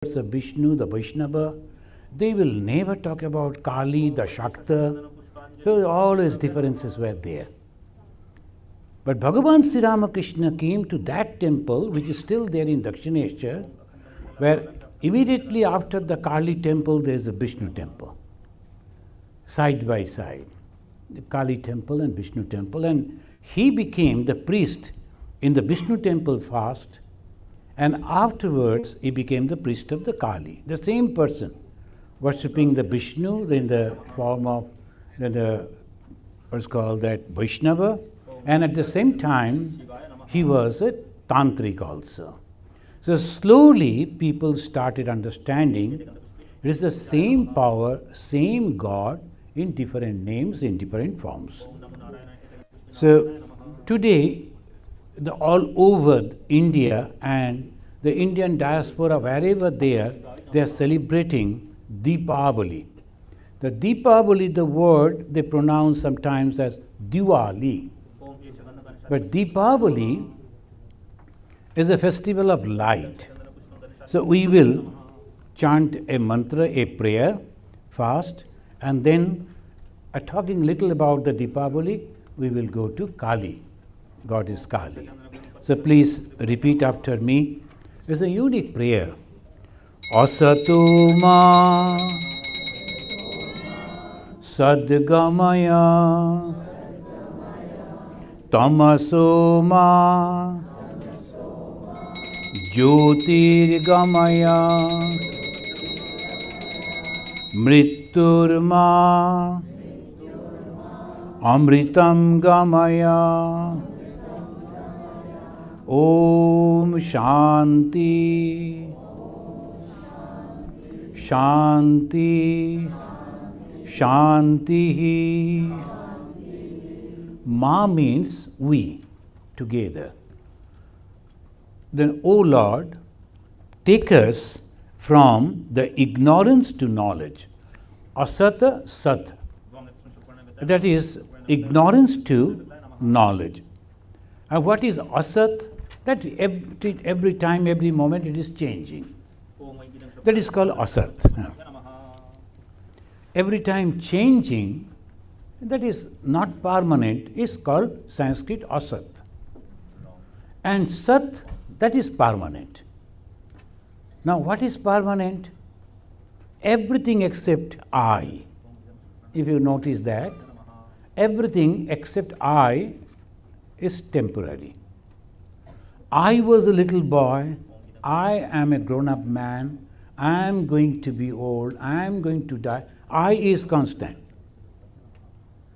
of Vishnu, the Vaishnava. They will never talk about Kali, the Shakta. So all his differences were there. But Bhagavan Sri Ramakrishna came to that temple, which is still there in Dakshineshwar, where immediately after the Kali temple, there is a Vishnu temple, side by side. The Kali temple and Vishnu temple. And he became the priest in the Vishnu temple first, and afterwards he became the priest of the Kali. The same person, worshipping the Vishnu in the form of what's called that Vaishnava, and at the same time he was a Tantric also. So slowly people started understanding it is the same power, same God in different names, in different forms. So today, all over India and the Indian diaspora, wherever they are celebrating Deepavali. The Deepavali, the word they pronounce sometimes as Diwali. But Deepavali is a festival of light. So we will chant a mantra, a prayer, fast, and then talking little about the Deepavali, we will go to Kali. God is Kali. So please repeat after me. It's a unique prayer. Asatoma Sadgamaya Tamasoma Jyotirgamaya Mritturma Amritam Gamaya Om Shanti Shanti Shanti. Ma means we, together. Then, O Lord, take us from the ignorance to knowledge. Asata Sat. That is ignorance to knowledge. And what is Asat? That every time, every moment it is changing. That is called Asat. Every time changing, that is not permanent, is called Sanskrit Asat. And Sat, that is permanent. Now what is permanent? Everything except I. If you notice that, everything except I is temporary. I was a little boy, I am a grown-up man, I am going to be old, I am going to die. I is constant.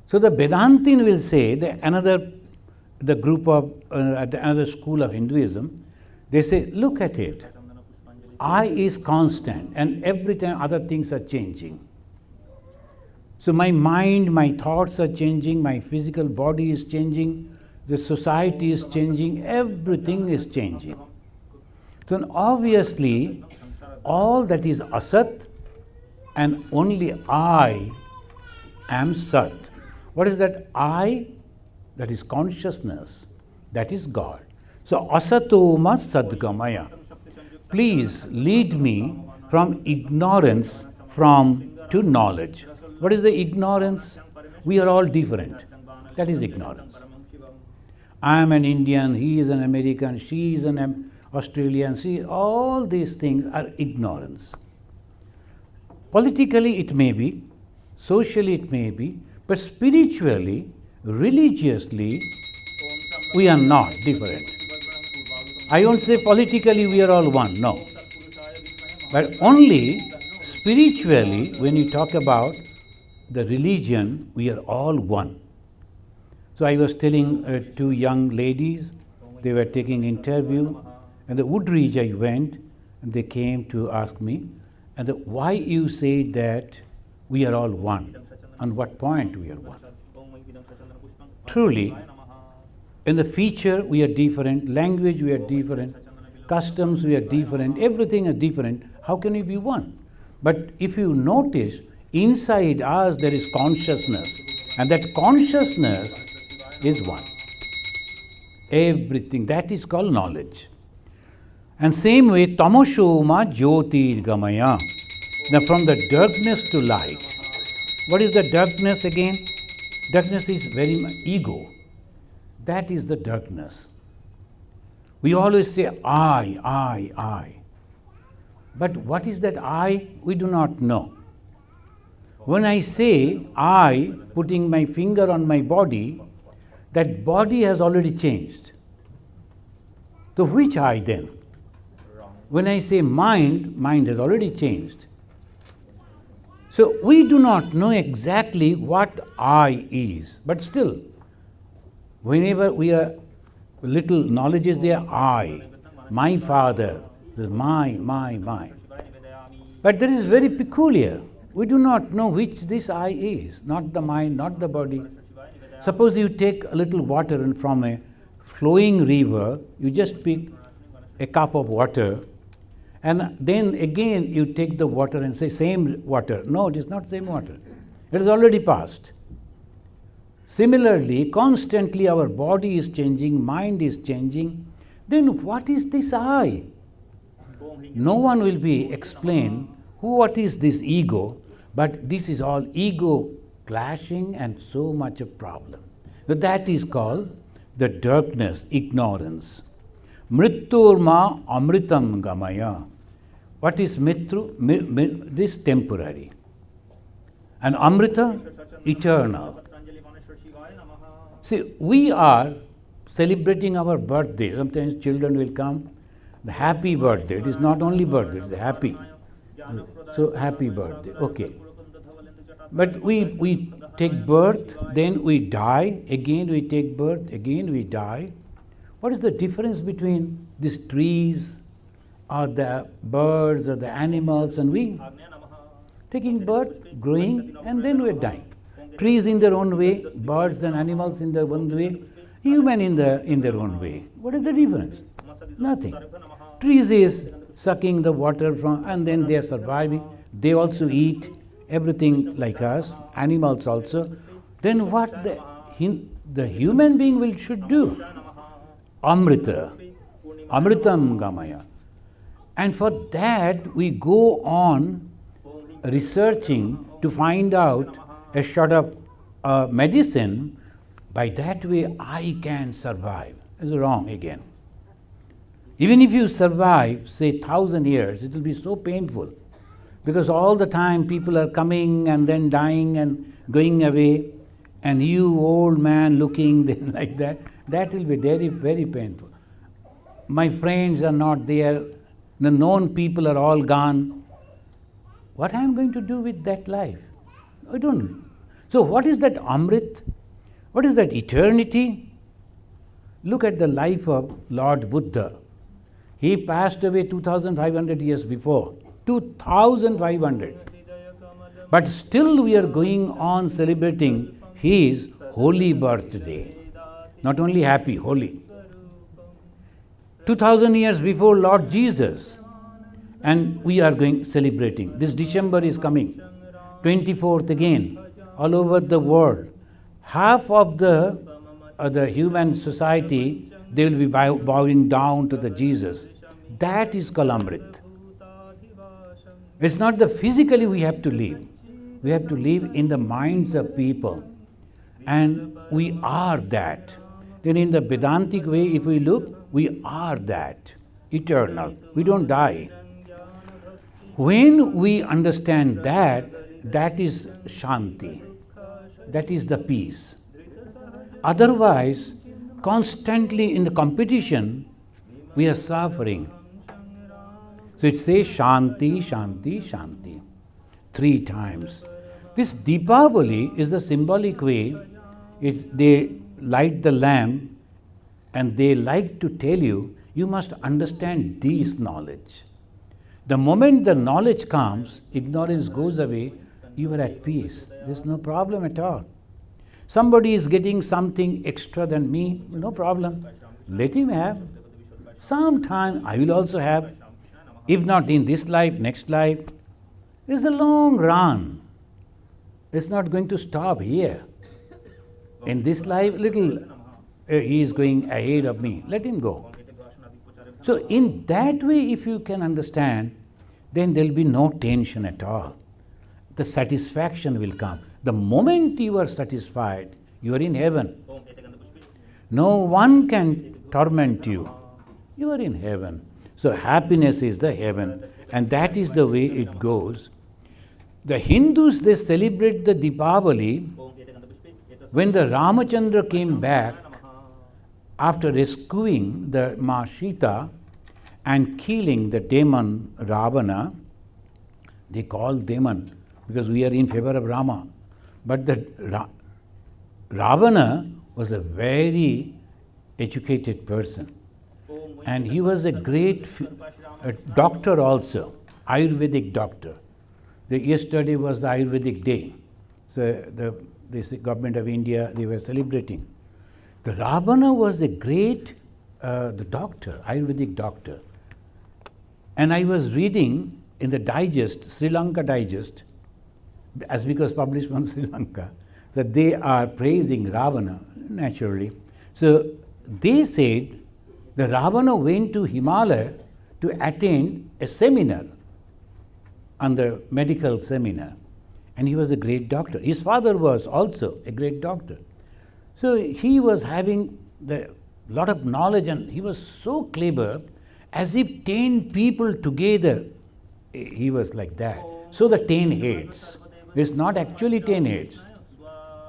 So the Vedantin will say that the group of another school of Hinduism, they say, look at it. I is constant, and every time other things are changing. So my mind, my thoughts are changing, my physical body is changing, the society is changing, everything is changing. So obviously, all that is Asat and only I am Sat. What is that I? That is consciousness. That is God. So Asatoma Sadgamaya. Please lead me from ignorance to knowledge. What is the ignorance? We are all different. That is ignorance. I am an Indian, he is an American, she is an Australian. All these things are ignorance. Politically it may be, socially it may be, but spiritually, religiously, we are not different. I don't say politically we are all one, no. But only spiritually, when you talk about the religion, we are all one. So I was telling two young ladies, they were taking interview, and the Woodridge I went, and they came to ask me, and why you say that we are all one? On what point we are one? Truly, in the feature we are different, language we are different, customs we are different, everything is different. How can we be one? But if you notice, inside us there is consciousness, and that consciousness is one. Everything, that is called knowledge. And same way, Tamoshoma Jyotirgamaya. Now from the darkness to light. What is the darkness again? Darkness is very much ego. That is the darkness. We always say, I. But what is that I? We do not know. When I say I, putting my finger on my body, that body has already changed. So which I then? When I say mind, mind has already changed. So we do not know exactly what I is. But still, whenever we are little knowledge is there, I, my father, my. But that is very peculiar. We do not know which this I is, not the mind, not the body. Suppose you take a little water and from a flowing river, you just pick a cup of water, and then again you take the water and say same water. No, it is not same water. It has already passed. Similarly, constantly our body is changing, mind is changing. Then what is this I? No one will be explain what is this ego, but this is all ego clashing and so much a problem. So that is called the darkness, ignorance. Mritturma amritam gamaya. What is mitru? This temporary. And amrita, eternal. See, we are celebrating our birthday. Sometimes children will come, the happy birthday. It is not only birthday, it is happy. So happy birthday, okay. But we take birth, then we die, again we take birth, again we die. What is the difference between these trees or the birds or the animals and we? Taking birth, growing, and then we're dying. Trees in their own way, birds and animals in their own way, human in their own way. What is the difference? Nothing. Trees is sucking the water from, and then they are surviving. They also eat everything like us, animals also. Then what the human being should do? Amrita, amritam gamaya. And for that we go on researching to find out a sort of medicine. By that way I can survive. It's wrong again. Even if you survive, say 1,000 years, it will be so painful. Because all the time people are coming and then dying and going away, and you old man looking like that, that will be very, very painful. My friends are not there, the known people are all gone. What I am going to do with that life? I don't know. So what is that Amrit? What is that eternity? Look at the life of Lord Buddha. He passed away 2,500 years before. 2,500. But still we are going on celebrating his holy birthday. Not only happy, holy. 2,000 years before Lord Jesus. And we are celebrating. This December is coming. 24th again. All over the world. Half of the human society, they will be bowing down to the Jesus. That is called Amrit. It's not the physically we have to live. We have to live in the minds of people. And we are that. Then in the Vedantic way, if we look, we are that. Eternal. We don't die. When we understand that, that is Shanti. That is the peace. Otherwise, constantly in the competition, we are suffering. So it says Shanti, Shanti, Shanti. 3 times. This Deepavali is the symbolic way. They light the lamp and they like to tell you, you must understand this knowledge. The moment the knowledge comes, ignorance goes away, you are at peace. There's no problem at all. Somebody is getting something extra than me, no problem. Let him have. Sometime I will also have. If not in this life, next life. It's a long run. It's not going to stop here. In this life, he is going ahead of me. Let him go. So in that way, if you can understand, then there will be no tension at all. The satisfaction will come. The moment you are satisfied, you are in heaven. No one can torment you. You are in heaven. So happiness is the heaven, and that is the way it goes. The Hindus, they celebrate the Deepavali when the Ramachandra came back after rescuing the Ma Sita and killing the demon Ravana. They call demon because we are in favor of Rama. But the Ravana was a very educated person. And he was a great doctor also, Ayurvedic doctor. Yesterday was the Ayurvedic day. So this government of India, they were celebrating. The Ravana was a great the doctor, Ayurvedic doctor. And I was reading in the digest, Sri Lanka digest, as because published from Sri Lanka, that they are praising Ravana, naturally. So they said the Ravana went to Himalaya to attend a seminar, on the medical seminar. And he was a great doctor. His father was also a great doctor. So he was having a lot of knowledge, and he was so clever, as if 10 people together, he was like that. So the 10 heads, it's not actually 10 heads.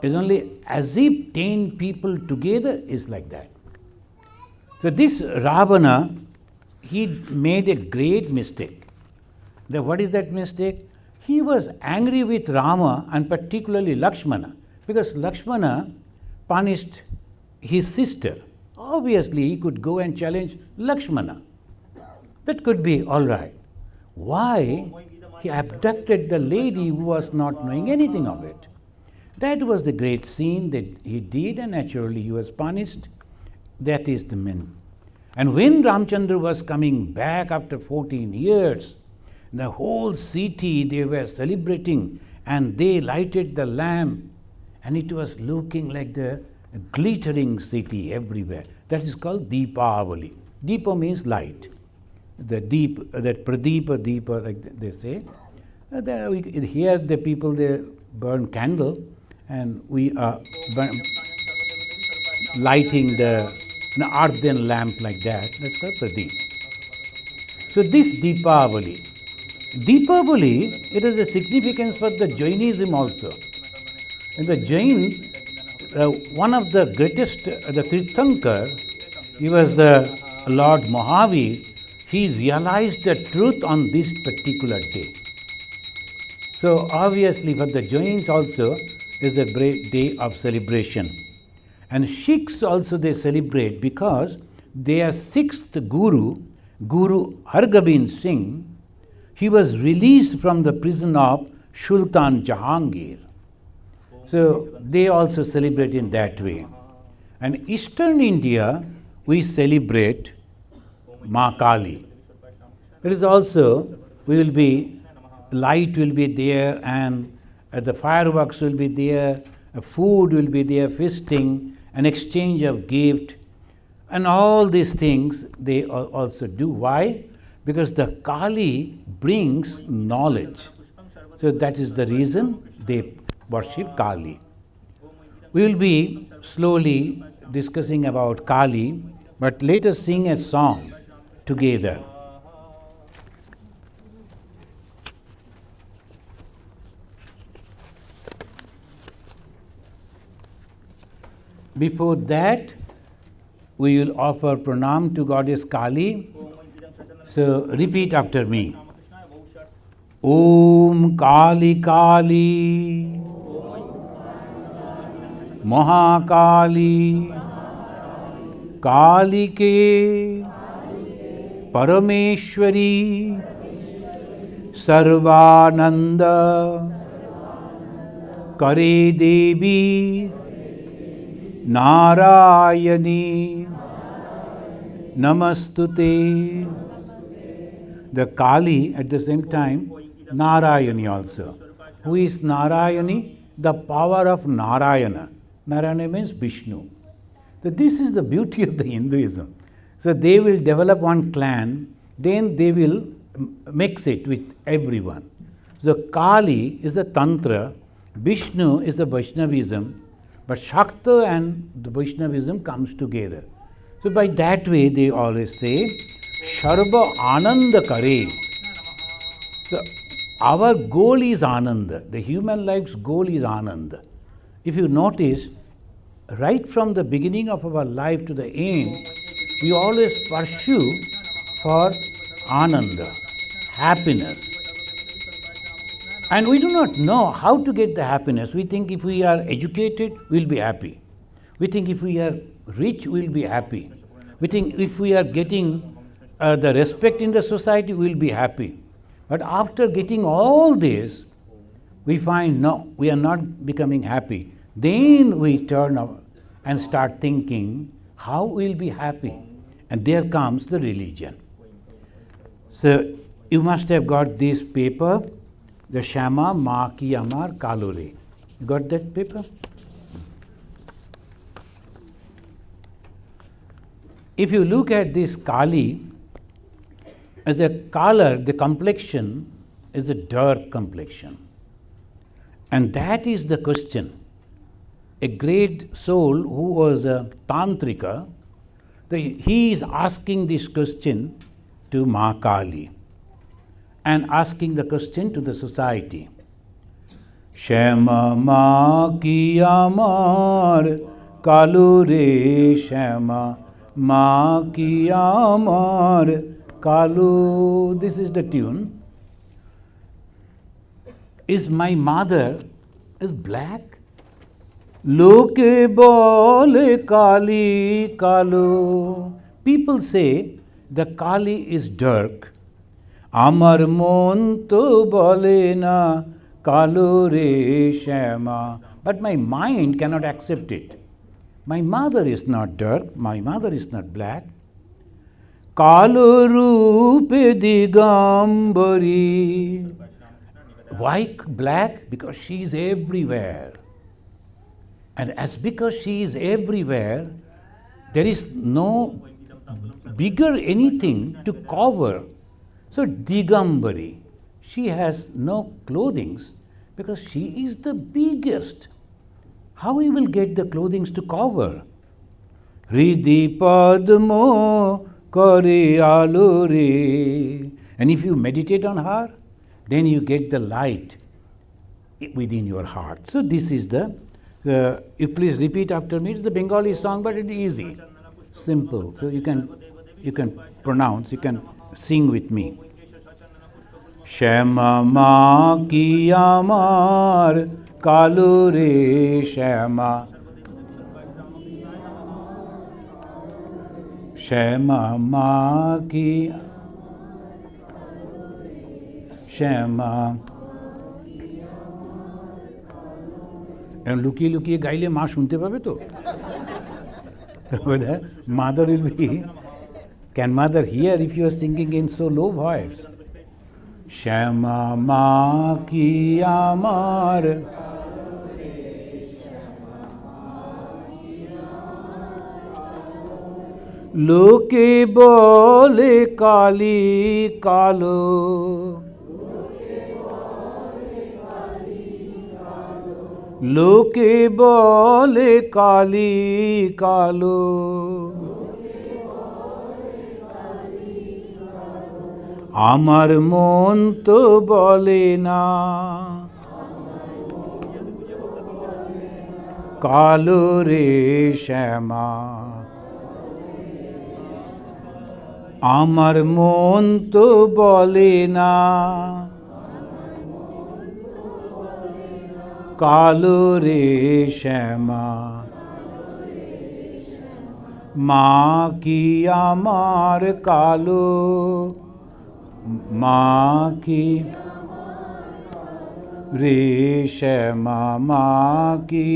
It's only as if 10 people together is like that. So this Ravana, he made a great mistake. What is that mistake? He was angry with Rama and particularly Lakshmana, because Lakshmana punished his sister. Obviously, he could go and challenge Lakshmana. That could be all right. Why? He abducted the lady who was not knowing anything of it. That was the great sin that he did, and naturally he was punished. That is the main. And when Ramchandra was coming back after 14 years, the whole city, they were celebrating, and they lighted the lamp, and it was looking like the glittering city everywhere. That is called Deepavali. Deepa means light. The deep, that Pradeepa, Deepa, like they say. Here the people, they burn candle, and we are lighting an earthen lamp like that. That's called Pradeep. So this Deepavali, it has a significance for the Jainism also. In the Jain, one of the greatest, the Tirthankar, he was the Lord Mahavir. He realized the truth on this particular day. So obviously for the Jains also is a great day of celebration. And Sikhs also they celebrate because their sixth Guru, Guru Hargobind Singh, he was released from the prison of Sultan Jahangir. So they also celebrate in that way. And Eastern India, we celebrate Ma Kali. It is also, light will be there, and the fireworks will be there, food will be there, feasting, an exchange of gift, and all these things they also do. Why? Because the Kali brings knowledge. So that is the reason they worship Kali. We will be slowly discussing about Kali, but let us sing a song together. Before that, we will offer pranam to Goddess Kali. So repeat after me. Om Kali Kali Mahakali Kali ke Parameshwari Sarvananda Kare Devi Narayani Namastute. The Kali at the same time, Narayani also. Who is Narayani? The power of Narayana. Narayana means Vishnu. So this is the beauty of the Hinduism. So they will develop one clan, then they will mix it with everyone. So Kali is the Tantra, Vishnu is the Vaishnavism, but Shakta and the Vaishnavism comes together. So by that way they always say, Sharva Ananda Kare. So our goal is Ananda. The human life's goal is Ananda. If you notice, right from the beginning of our life to the end, we always pursue for Ananda, happiness. And we do not know how to get the happiness. We think if we are educated, we'll be happy. We think if we are rich, we'll be happy. We think if we are getting the respect in the society, we'll be happy. But after getting all this, we find no, we are not becoming happy. Then we turn up and start thinking, how we'll be happy? And there comes the religion. So you must have got this paper, the Shama Ma Ki Amar Kalore. You got that paper? If you look at this Kali, as a color, the complexion is a dark complexion. And that is the question. A great soul who was a Tantrika, he is asking this question to Ma Kali and asking the question to the society. Shama Ma Ki Amar Kalure Shama Ma Ki Amar Kalu. This is the tune. Is my mother is black? Loke bole Kali Kalu. People say the Kali is dark. Amar mon to bole na Kalu re Shama. But my mind cannot accept it. My mother is not dark. My mother is not black. Kalu rupe digambari. Why black? Because she is everywhere. And as because she is everywhere, there is no bigger anything to cover. So Digambari, she has no clothings because she is the biggest. How we will get the clothings to cover? Hridi Padmo Kare Alure. And if you meditate on her, then you get the light within your heart. So this is you please repeat after me. It's the Bengali song, but it's easy, simple. So you can pronounce, you can sing with me. Shama Ma Ki Amar Kalure Shama. Shama Ma Ki Shama. And লুকিয়ে লুকিয়ে গাইলে মা শুনতে পাবে তো? Mother will be, can mother hear if you are singing in so low voice? Shama Ma Ki Amar Loke bole Kali Kalo. লোকে বলে কালি কালো আমার মন তো বলে না কালো রে শ্যামা আমার মন তো বলে না কালো রে শ্যামা মা কি আমার কালো মা কি রে শ্যামা মা কি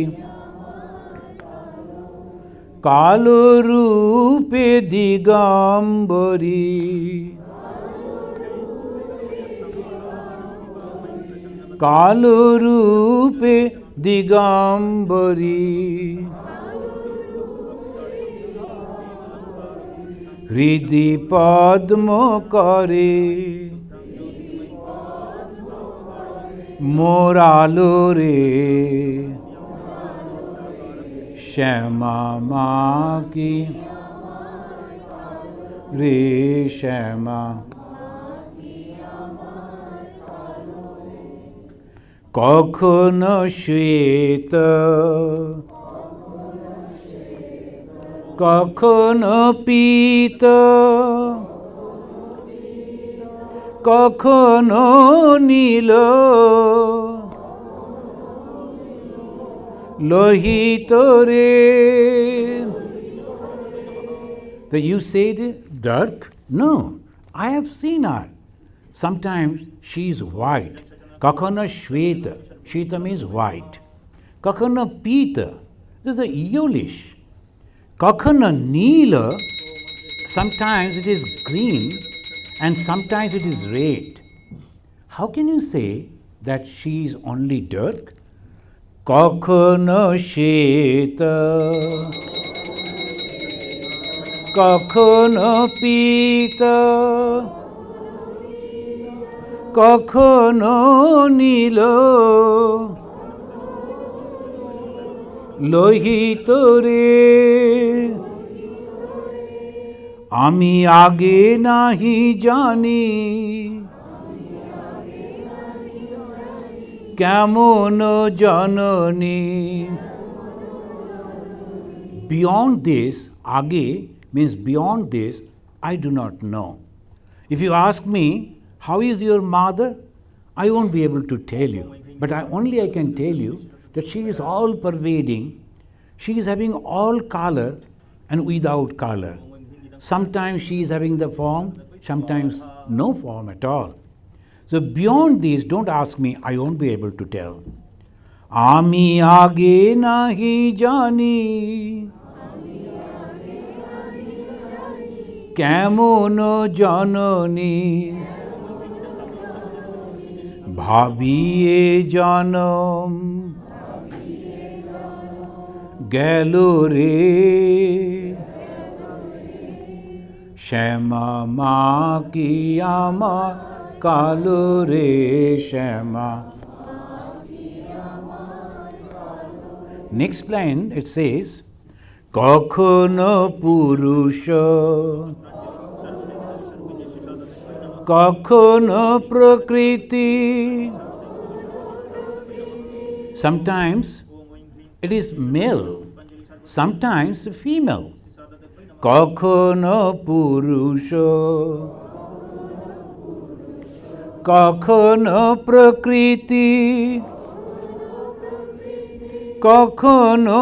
কালো রূপে দিগম্বরী কালো রূপে দিগম্বরী হৃদি পদ্ম করে মোরালো রে শ্যামা মা কি রে শ্যামা কখনো শ্বেত কখনো পীত কখনো নীল লোহিত রে. That you said dark? No, I have seen her. Sometimes she is white. Kakana Shweta. Shweta means white. Kakana Pita. This is a yellowish. Kakana Neela. Sometimes it is green and sometimes it is red. How can you say that she is only dark? Kakana Shweta. কখনো পীত কখনো নীল লোহিত রে. আমি আগে নাহি জানি কেমন জননী. Beyond this, age means beyond this, I do not know. If you ask me, how is your mother? I won't be able to tell you. But I can tell you that she is all pervading. She is having all color and without color. Sometimes she is having the form, sometimes no form at all. So beyond this, don't ask me, I won't be able to tell. Ami age nahi jani কেমন জননী ভাবিয়ে জনম গেল রে শ্যামা মা কি আমার কালো রে শ্যামা. Next line it says, কখনো পুরুষ কখনো প্রকৃতি. Sometimes it is male, sometimes female. কখনো পুরুষ কখনো প্রকৃতি কখনো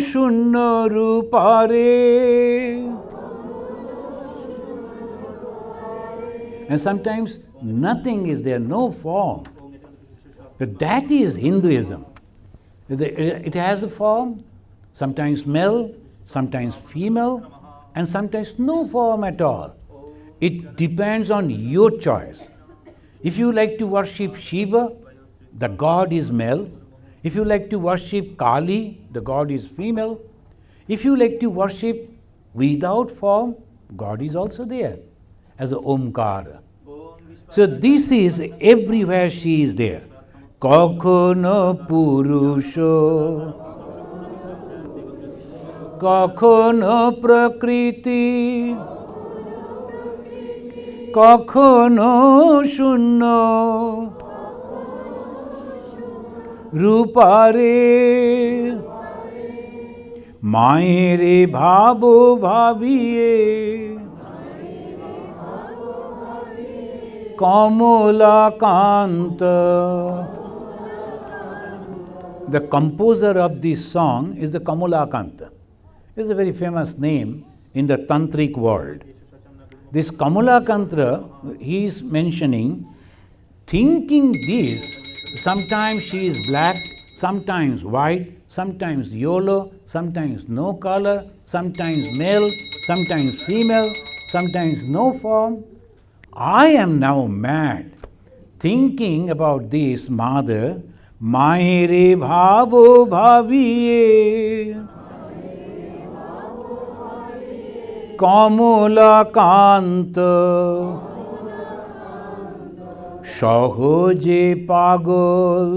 শূন্য রূপারে. And sometimes nothing is there, no form. But that is Hinduism. It has a form, sometimes male, sometimes female, and sometimes no form at all. It depends on your choice. If you like to worship Shiva, the god is male. If you like to worship Kali, the god is female. If you like to worship without form, God is also there as a Omkara. So this is everywhere she is there. Kakhono Purusho, kakhono Prakriti, kakhono Shunno, Rupare, Maere Bhabo Bhabiye, Kamalakanta. The composer of this song is the Kamalakanta. It's a very famous name in the tantric world. This Kamalakanta, he is mentioning, thinking this, sometimes she is black, sometimes white, sometimes yellow, sometimes no color, sometimes male, sometimes female, sometimes no form. I am now mad thinking about this mother. Maere bhavo bhaviye, Kamalakanta সহজে পাগল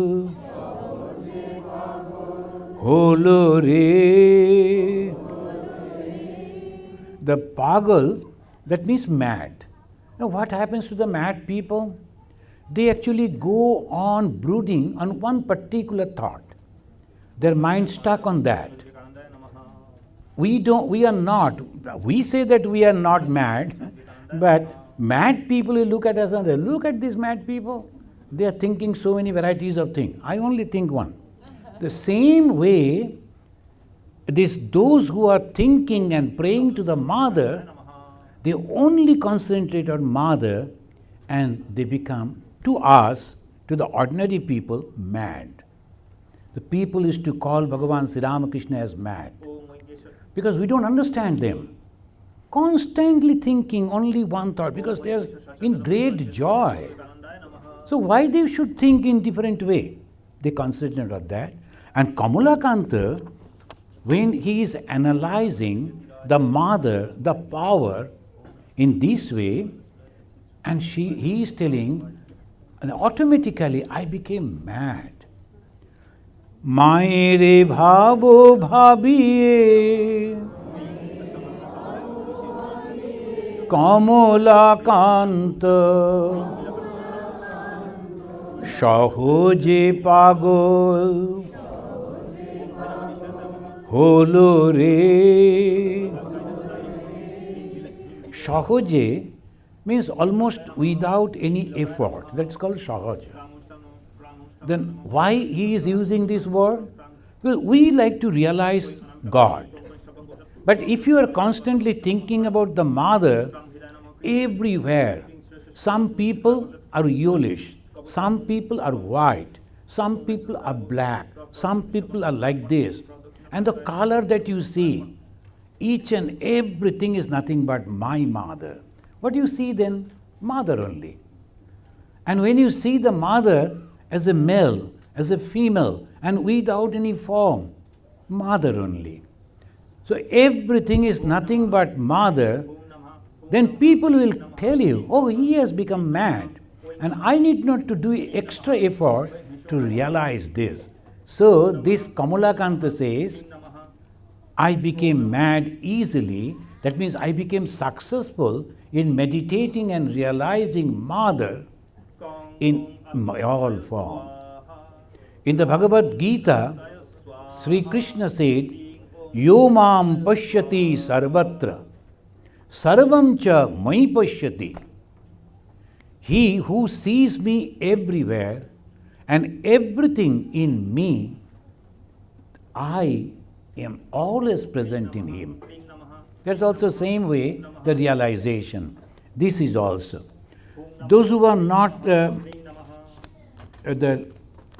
হলো রে. The pagal, that means mad. Now what happens to the mad people? They actually go on brooding on one particular thought. Their mind stuck on that. We say that we are not mad, but mad people who look at us and they look at these mad people, they are thinking so many varieties of things. I only think one. The same way, those who are thinking and praying to the mother, they only concentrate on mother and they become, to us, to the ordinary people, mad. The people used to call Bhagavan Sri Ramakrishna as mad because we don't understand them. Constantly thinking only one thought because they are in great joy. So why they should think in different way? They concentrate on that. And Kamalakanta, when he is analyzing the mother, the power in this way, and he is telling, and automatically I became mad. Maere bhavo bhabiye Kamalakanta সহজে পাগল হলো রে. সহজে means almost without any effort. That's called sahaja. Then why he is using this word? Well, we like to realize God. But if you are constantly thinking about the mother, everywhere, some people are yellowish, some people are white, some people are black, some people are like this. And the color that you see, each and everything is nothing but my mother. What do you see then? Mother only. And when you see the mother as a male, as a female, and without any form, mother only. So everything is nothing but mother, then people will tell you, oh, he has become mad. And I need not to do extra effort to realize this. So this Kamalakanta says, I became mad easily. That means I became successful in meditating and realizing mother in all form. In the Bhagavad Gita, Sri Krishna said, Yo mam pashyati sarvatra, sarvam cha mai pashyati. He who sees me everywhere and everything in me, I am always present in him. That's also same way the realization. This is also. Those who are not, the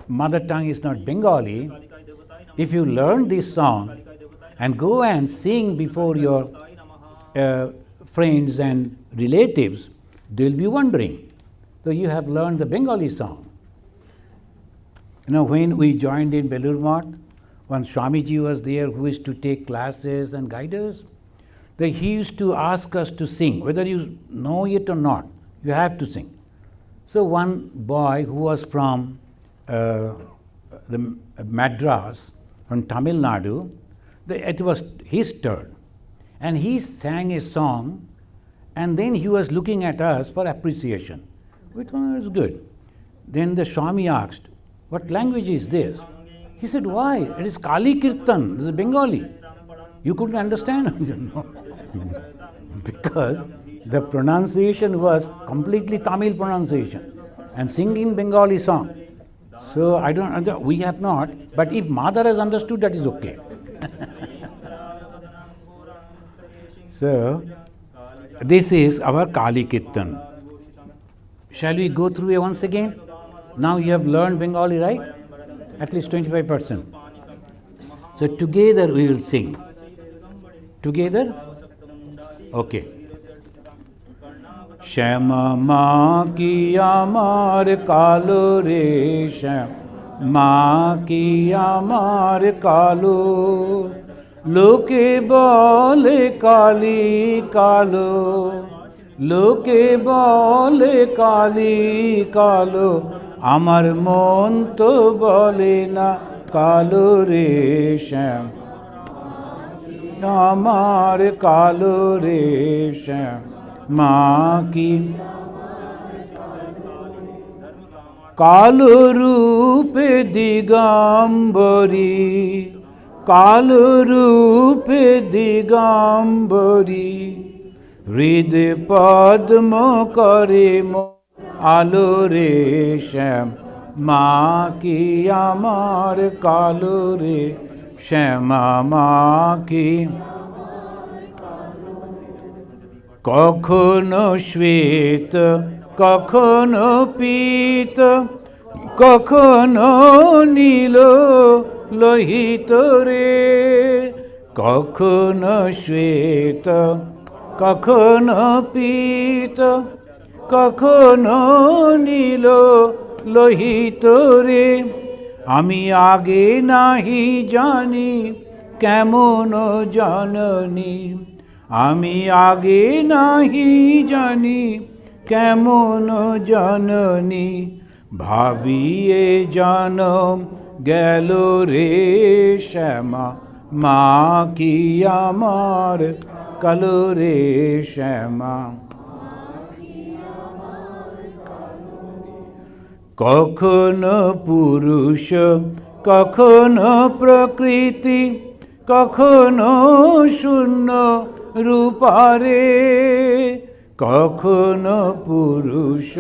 mother tongue is not Bengali, if you learn this song and go and sing before your friends and relatives, they'll be wondering. So you have learned the Bengali song. You know, when we joined in Belur Math, when Swamiji was there who used to take classes and guide us, he used to ask us to sing, whether you know it or not, you have to sing. So one boy who was from the Madras, from Tamil Nadu, it was his turn. And he sang a song and then he was looking at us for appreciation. Which one was good? Then the Swami asked, what language is this? He said, why? It is Kali Kirtan, it is Bengali. You couldn't understand? No. Because the pronunciation was completely Tamil pronunciation and singing Bengali song. So we have not, but if mother has understood, that is okay. So, this is our Kali Kirtan. Shall we go through it once again? Now you have learned Bengali, right? At least 25%. So together we will sing. Together? Okay. Shama ma ki amar kalo re sham ma ki amar kalo লোকে বলে কালি কালো, লোকে বলে কালি কালো, আমার মন তো বলে না কালো রে শ্যাম, আমার কালো রে শ্যাম, মা কি কালো রূপে দিগম্বরী, কালো রূপে দিগম্বরী, হৃদ পদ্ম করে আলো রে শ্যাম, মা কি আমার কালো রে শ্যামা, মা কি কখনো শ্বেত কখনো পীত, কখনো নীল লোহিত রে, কখনো শ্বেত কখনো পীত, কখনো নীল লোহিত রে, আমি আগে নাহি জানি কেমন জননী, আমি আগে নাহি জানি কেমন জননী, ভাবিয়ে জনম গেল রে শ্যামা, মা কি আমার কালো রে শ্যামা, কখনো পুরুষ কখনো প্রকৃতি, কখনো শূন্য রূপারে, কখনো পুরুষ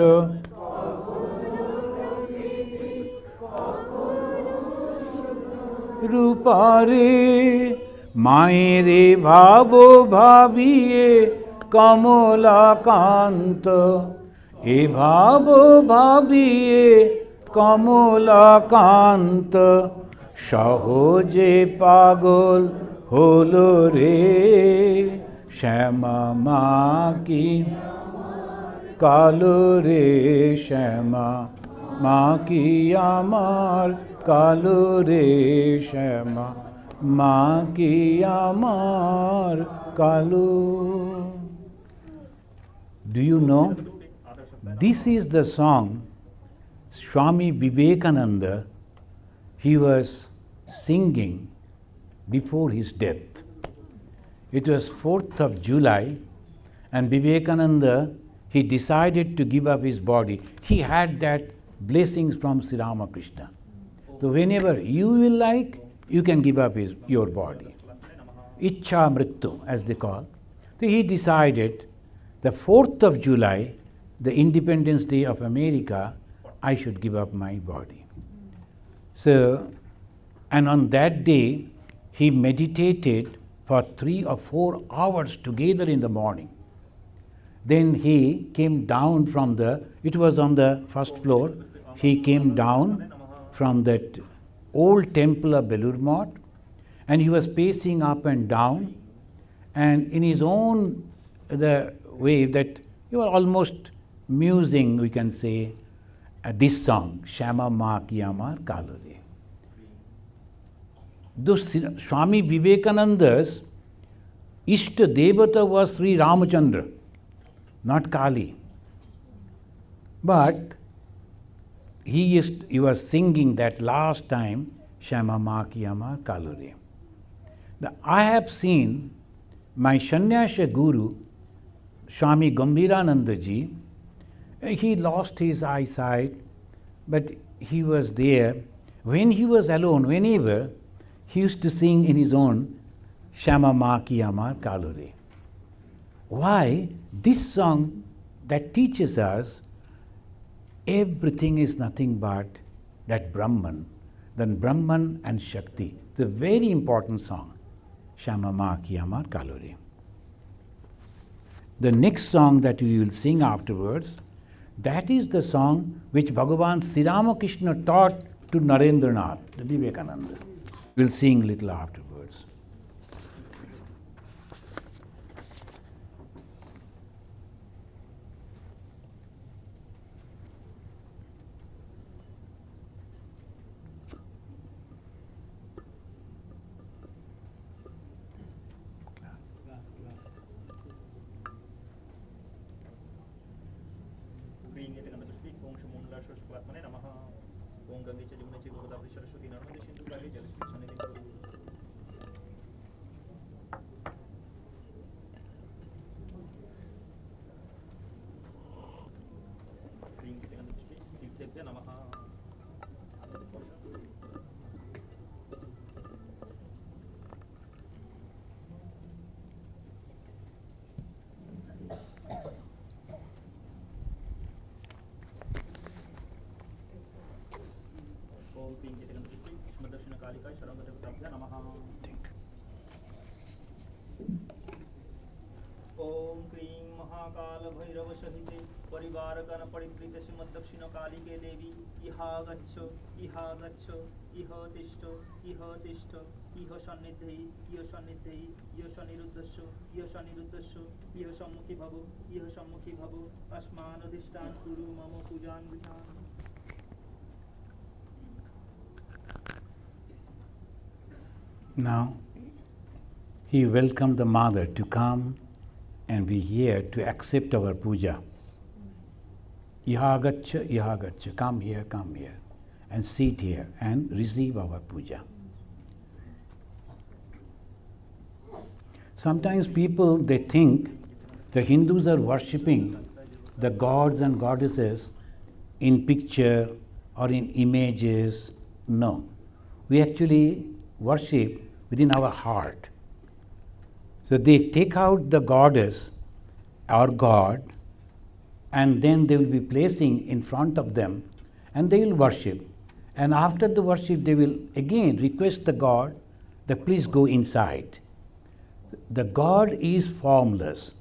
রূপারে, মায়েরে ভাবো ভাবিয়ে কমলাকান্ত, এ ভাবো ভাবিয়ে কমলাকান্ত, সহজে পাগল হলো রে শ্যামা, মা কি কালো রে শ্যামা, মা কি আমার কালো রে শ্যামা, মা কি আমার কালো। Do you know? This is the song Swami Vivekananda, he was singing before his death. It was 4th of July, and Vivekananda, he decided to give up his body. He had that blessings from Sri Ramakrishna. So whenever you will like, you can give up your body. Ichha Mrittu, as they call. So he decided the 4th of July, the Independence Day of America, I should give up my body. So, and on that day, he meditated for 3 or 4 hours together in the morning. Then he came down from it was on the first floor, he came down from that old temple of Belur Math, and he was pacing up and down, and in his own the way that he was almost musing, we can say, this song, Shama Ma Ki Amar Kalo Re. Though Swami Vivekananda's Ishta Devata was Sri Ramachandra, not Kali. But he was singing that last time, Shama Ma Ki Amar Kalo Re. I have seen my Sannyasa Guru, Swami Gambhirananda Ji. He lost his eyesight, but he was there. When he was alone, whenever, he used to sing in his own, Shama Ma Ki Amar Kalo Re. Why? This song that teaches us everything is nothing but that Brahman, then Brahman and Shakti. It's a very important song, Shama Ma Ki Amar Kalo Re. The next song that we will sing afterwards, that is the song which Bhagavan Sri Ramakrishna taught to Narendranath, the Vivekananda. We'll sing little afterwards. ओम क्रीं महाकाल भैरव सहिते परिवार गण परिवृत श्रीमद दक्षिण काली के देवी इहा गच्छ इहा गच्छ इह तिष्ठ इह तिष्ठ इह सन्निधि इह सन्निधि इह सनिरुद्धस्य इह सनिरुद्धस्य इह सम्मुखी भव अस्मान अधिष्ठान कुरु मम पूजान विधान. Now, he welcomed the mother to come and be here to accept our puja. Ihagacha, come here, and sit here and receive our puja. Sometimes people, they think the Hindus are worshipping the gods and goddesses in picture or in images. No, we actually worship within our heart. So they take out the goddess or god, and then they will be placing in front of them, and they will worship. And after the worship, they will again request the god that please go inside. The god is formless.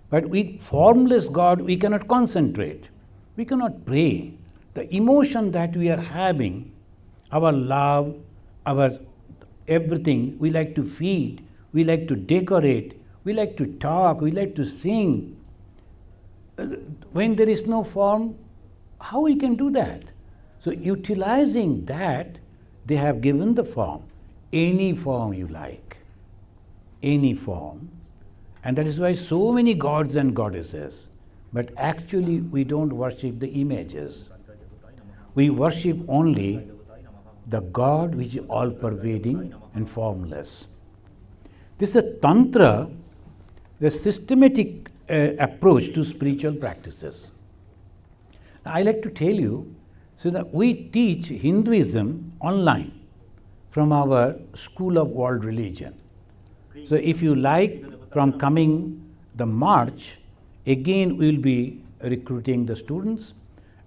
But with formless God, we cannot concentrate. We cannot pray. The emotion that we are having, our love, our everything, we like to feed, we like to decorate, we like to talk, we like to sing. When there is no form, how we can do that? So utilizing that, they have given the form. Any form you like. Any form. And that is why so many gods and goddesses. But actually we don't worship the images. We worship only the God which is all-pervading and formless. This is a tantra, the systematic approach to spiritual practices. I like to tell you, so that we teach Hinduism online from our School of World Religion. So if you like, from coming the March, again we will be recruiting the students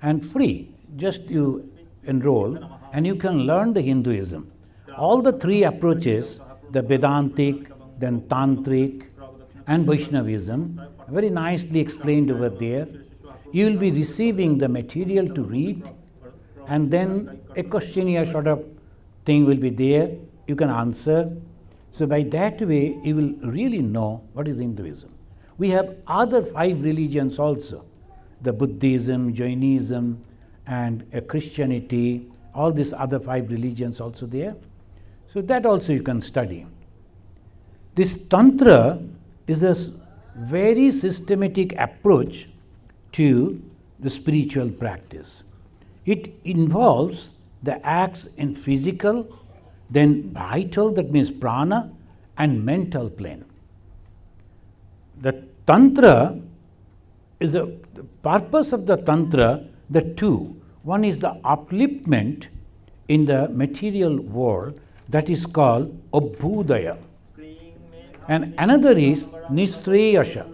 and free. Just you enroll and you can learn the Hinduism. All the three approaches, the Vedantic, then Tantric and Vaishnavism, very nicely explained over there. You will be receiving the material to read, and then a questionnaire sort of thing will be there. You can answer. So by that way, you will really know what is Hinduism. We have other 5 religions also, the Buddhism, Jainism, and Christianity, all these other 5 religions also there. So that also you can study. This Tantra is a very systematic approach to the spiritual practice. It involves the acts in physical, then vital, that means prana, and mental plane. The Tantra is the purpose of the Tantra, the two. One is the upliftment in the material world, that is called Abhudaya. And another is Nishreyasha.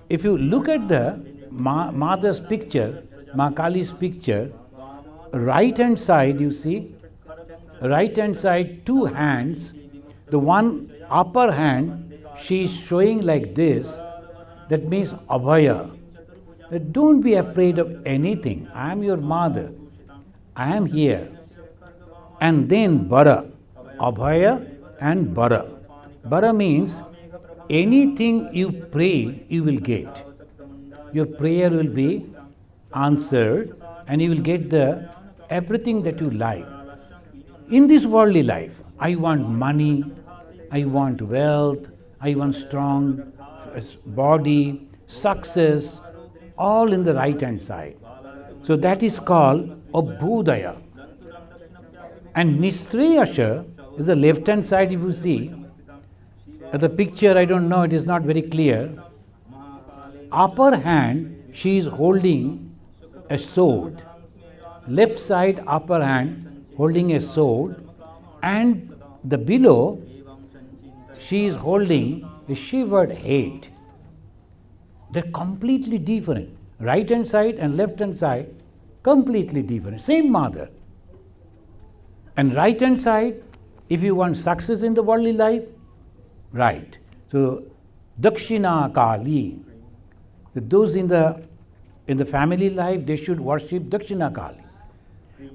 If you look at the mother's picture, Ma Kali's picture, right hand side you see, right hand side 2 hands, the one upper hand she is showing like this, that means Abhaya. Don't be afraid of anything. I am your mother. I am here. And then Bara, Abhaya and Bara. Bara means anything you pray, you will get. Your prayer will be answered and you will get the everything that you like. In this worldly life, I want money, I want wealth, I want strong body, success, all in the right hand side. So that is called Abhudaya. And Nistrayasha is the left hand side, if you see. The picture, I don't know, it is not very clear. Upper hand, she is holding a sword. Left side, upper hand, holding a sword. And the below, she is holding a shivered head. They're completely different. Right hand side and left hand side, completely different. Same mother. And right hand side, if you want success in the worldly life, right. So, Dakshina Kali. Those in the family life, they should worship Dakshina Kali.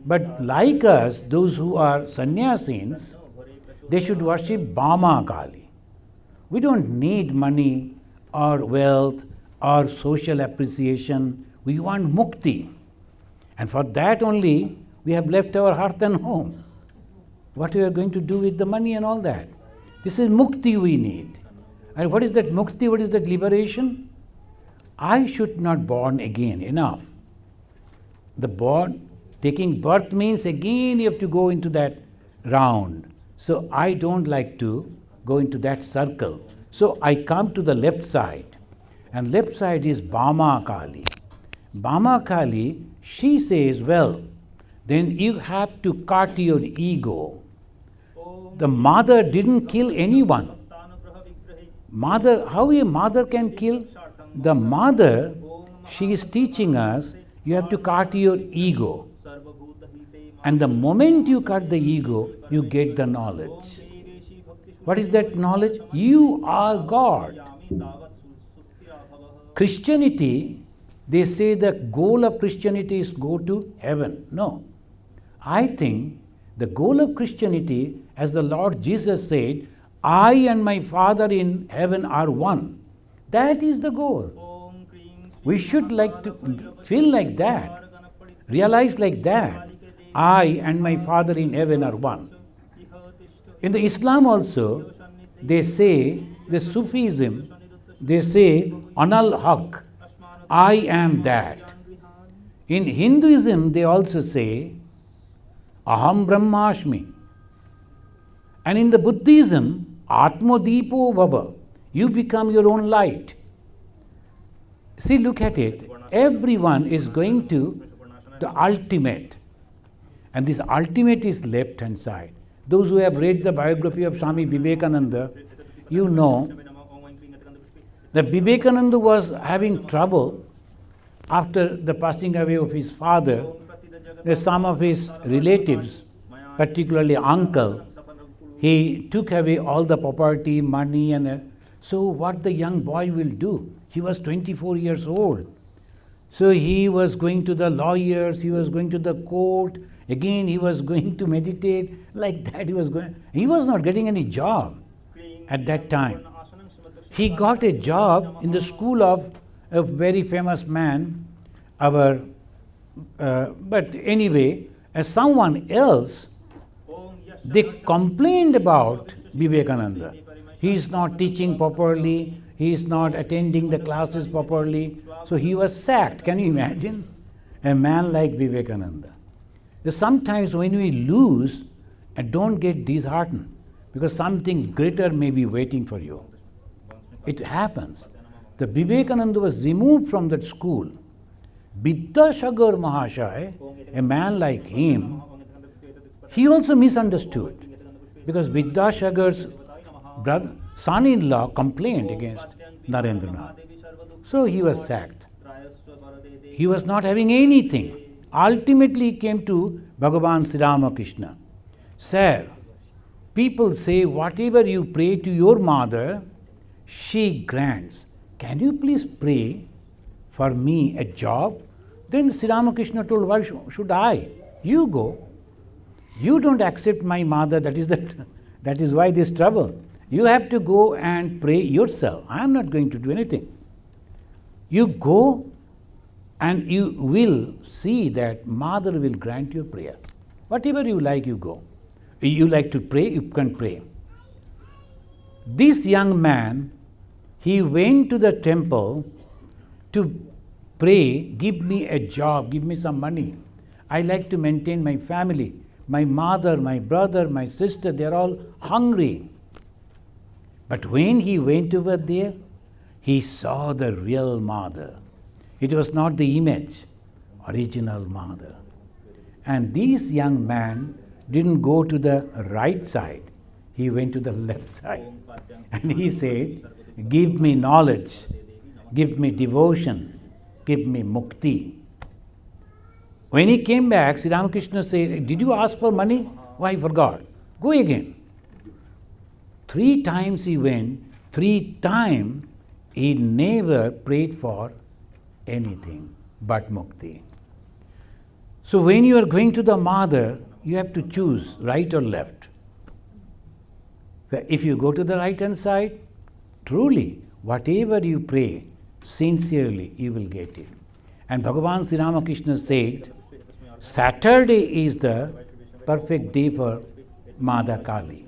But like us, those who are sannyasins, they should worship Bama Kali. We don't need money or wealth or social appreciation. We want mukti. And for that only, we have left our hearth and home. What we are going to do with the money and all that? This is mukti we need. And what is that mukti? What is that liberation? I should not born again. Enough. Taking birth means again you have to go into that round. So I don't like to go into that circle. So I come to the left side. And left side is Bama Kali. Bama Kali, she says, well, then you have to cut your ego. The mother didn't kill anyone. How a mother can kill? The mother, she is teaching us, you have to cut your ego. And the moment you cut the ego, you get the knowledge. What is that knowledge? You are God. Christianity, they say the goal of Christianity is go to heaven. No. I think the goal of Christianity, as the Lord Jesus said, I and my Father in heaven are one. That is the goal. We should like to feel like that, realize like that. I and my Father in heaven are one. In the Islam also, they say, the Sufism, they say, Anal Haq, I am that. In Hinduism, they also say, Aham Brahmasmi. And in the Buddhism, Atmadipo Bhava, you become your own light. See, look at it. Everyone is going to the ultimate. And this ultimate is left hand side. Those who have read the biography of Swami Vivekananda, you know that Vivekananda was having trouble after the passing away of his father. Some of his relatives, particularly uncle, he took away all the property, money, and so what the young boy will do? He was 24 years old. So he was going to the lawyers, he was going to the court, again he was going to meditate, like that he was going. He was not getting any job at that time. He got a job in the school of a very famous man, but anyway, as someone else, they complained about Vivekananda. He is not teaching properly, he is not attending the classes properly, so he was sacked. Can you imagine? A man like Vivekananda. Sometimes when we lose, don't get disheartened, because something greater may be waiting for you. It happens. The Vivekananda was removed from that school. Vidyasagar Mahashaya, a man like him, he also misunderstood, because Vidyasagar's brother, son-in-law complained against Narendranath. So he was sacked. He was not having anything. Ultimately he came to Bhagavan Sri Ramakrishna. Sir, people say whatever you pray to your mother, she grants. Can you please pray for me a job? Then Sri Ramakrishna told, why should I? You go. You don't accept my mother, that is why this trouble. You have to go and pray yourself. I am not going to do anything. You go and you will see that mother will grant your prayer. Whatever you like, you go. You like to pray, you can pray. This young man, he went to the temple to pray, give me a job, give me some money. I like to maintain my family. My mother, my brother, my sister, they're all hungry. But when he went over there, he saw the real mother. It was not the image, original mother. And this young man didn't go to the right side. He went to the left side. And he said, give me knowledge, give me devotion, give me mukti. When he came back, Sri Ramakrishna said, did you ask for money? Oh, I forgot. Go again. 3 times he went, 3 times he never prayed for anything but mukti. So when you are going to the mother, you have to choose right or left. So if you go to the right hand side, truly, whatever you pray, sincerely, you will get it. And Bhagavan Sri Ramakrishna said, Saturday is the perfect day for Mother Kali.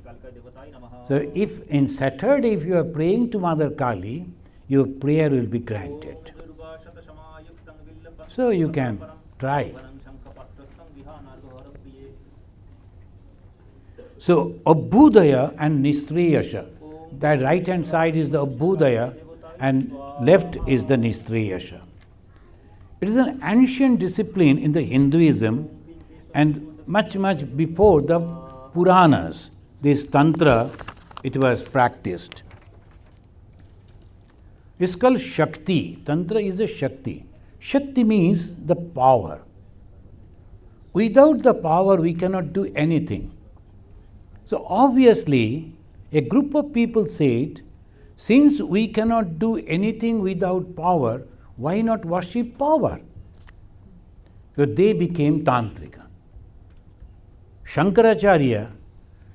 So if in Saturday, if you are praying to Mother Kali, your prayer will be granted. So you can try. So Abhudaya and Nistriyasha. That right hand side is the Abhudaya and left is the Nistriyasha. It is an ancient discipline in the Hinduism and much before the Puranas. This Tantra, it was practiced. It's called Shakti. Tantra is a Shakti. Shakti means the power. Without the power, we cannot do anything. So obviously, a group of people said, since we cannot do anything without power, why not worship power? So they became Tantrika. Shankaracharya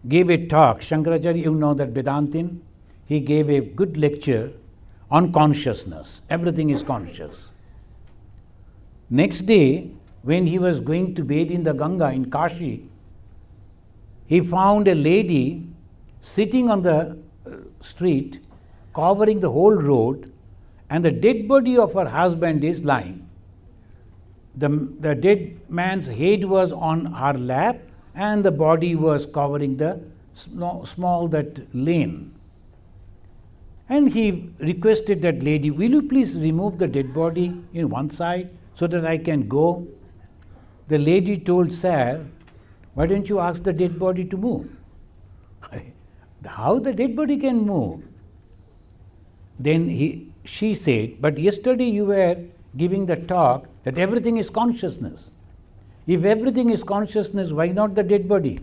gave a talk. Shankaracharya, you know that Vedantin, he gave a good lecture on consciousness. Everything is conscious. Next day, when he was going to bathe in the Ganga in Kashi, he found a lady sitting on the street, covering the whole road, and the dead body of her husband is lying. The dead man's head was on her lap, and the body was covering the small that lane. And he requested that lady, will you please remove the dead body in one side so that I can go? The lady told, sir, why don't you ask the dead body to move? How the dead body can move? Then she said, but yesterday you were giving the talk that everything is consciousness. If everything is consciousness, why not the dead body?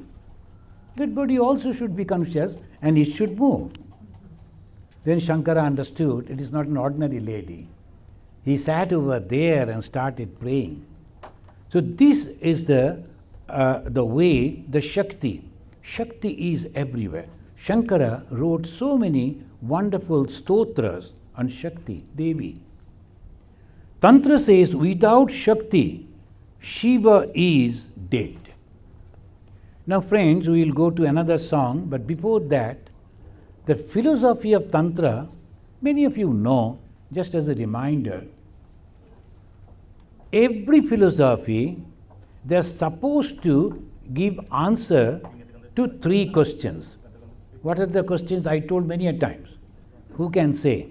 Dead body also should be conscious and it should move. Then Shankara understood it is not an ordinary lady. He sat over there and started praying. So this is the way, the Shakti. Shakti is everywhere. Shankara wrote so many wonderful stotras on Shakti, Devi. Tantra says, without Shakti, Shiva is dead. Now friends, we will go to another song, but before that, the philosophy of Tantra, many of you know, just as a reminder, every philosophy, they are supposed to give answer to 3 questions. What are the questions? I told many a times. Who can say?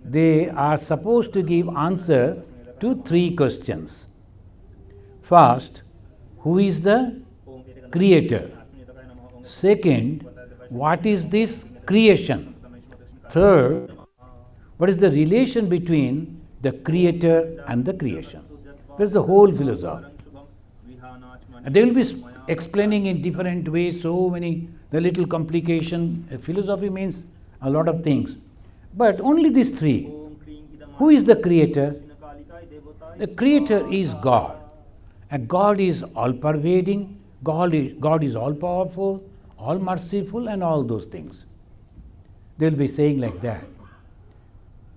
They are supposed to give answer to 3 questions. First, who is the creator? Second, what is this creation? Third, what is the relation between the creator and the creation? That's the whole philosophy. And they will be explaining in different ways, so many, the little complication. Philosophy means a lot of things. But only these 3. Who is the creator? The creator is God. And God is all-pervading, God is all-powerful, all-merciful, and all those things. They will be saying like that.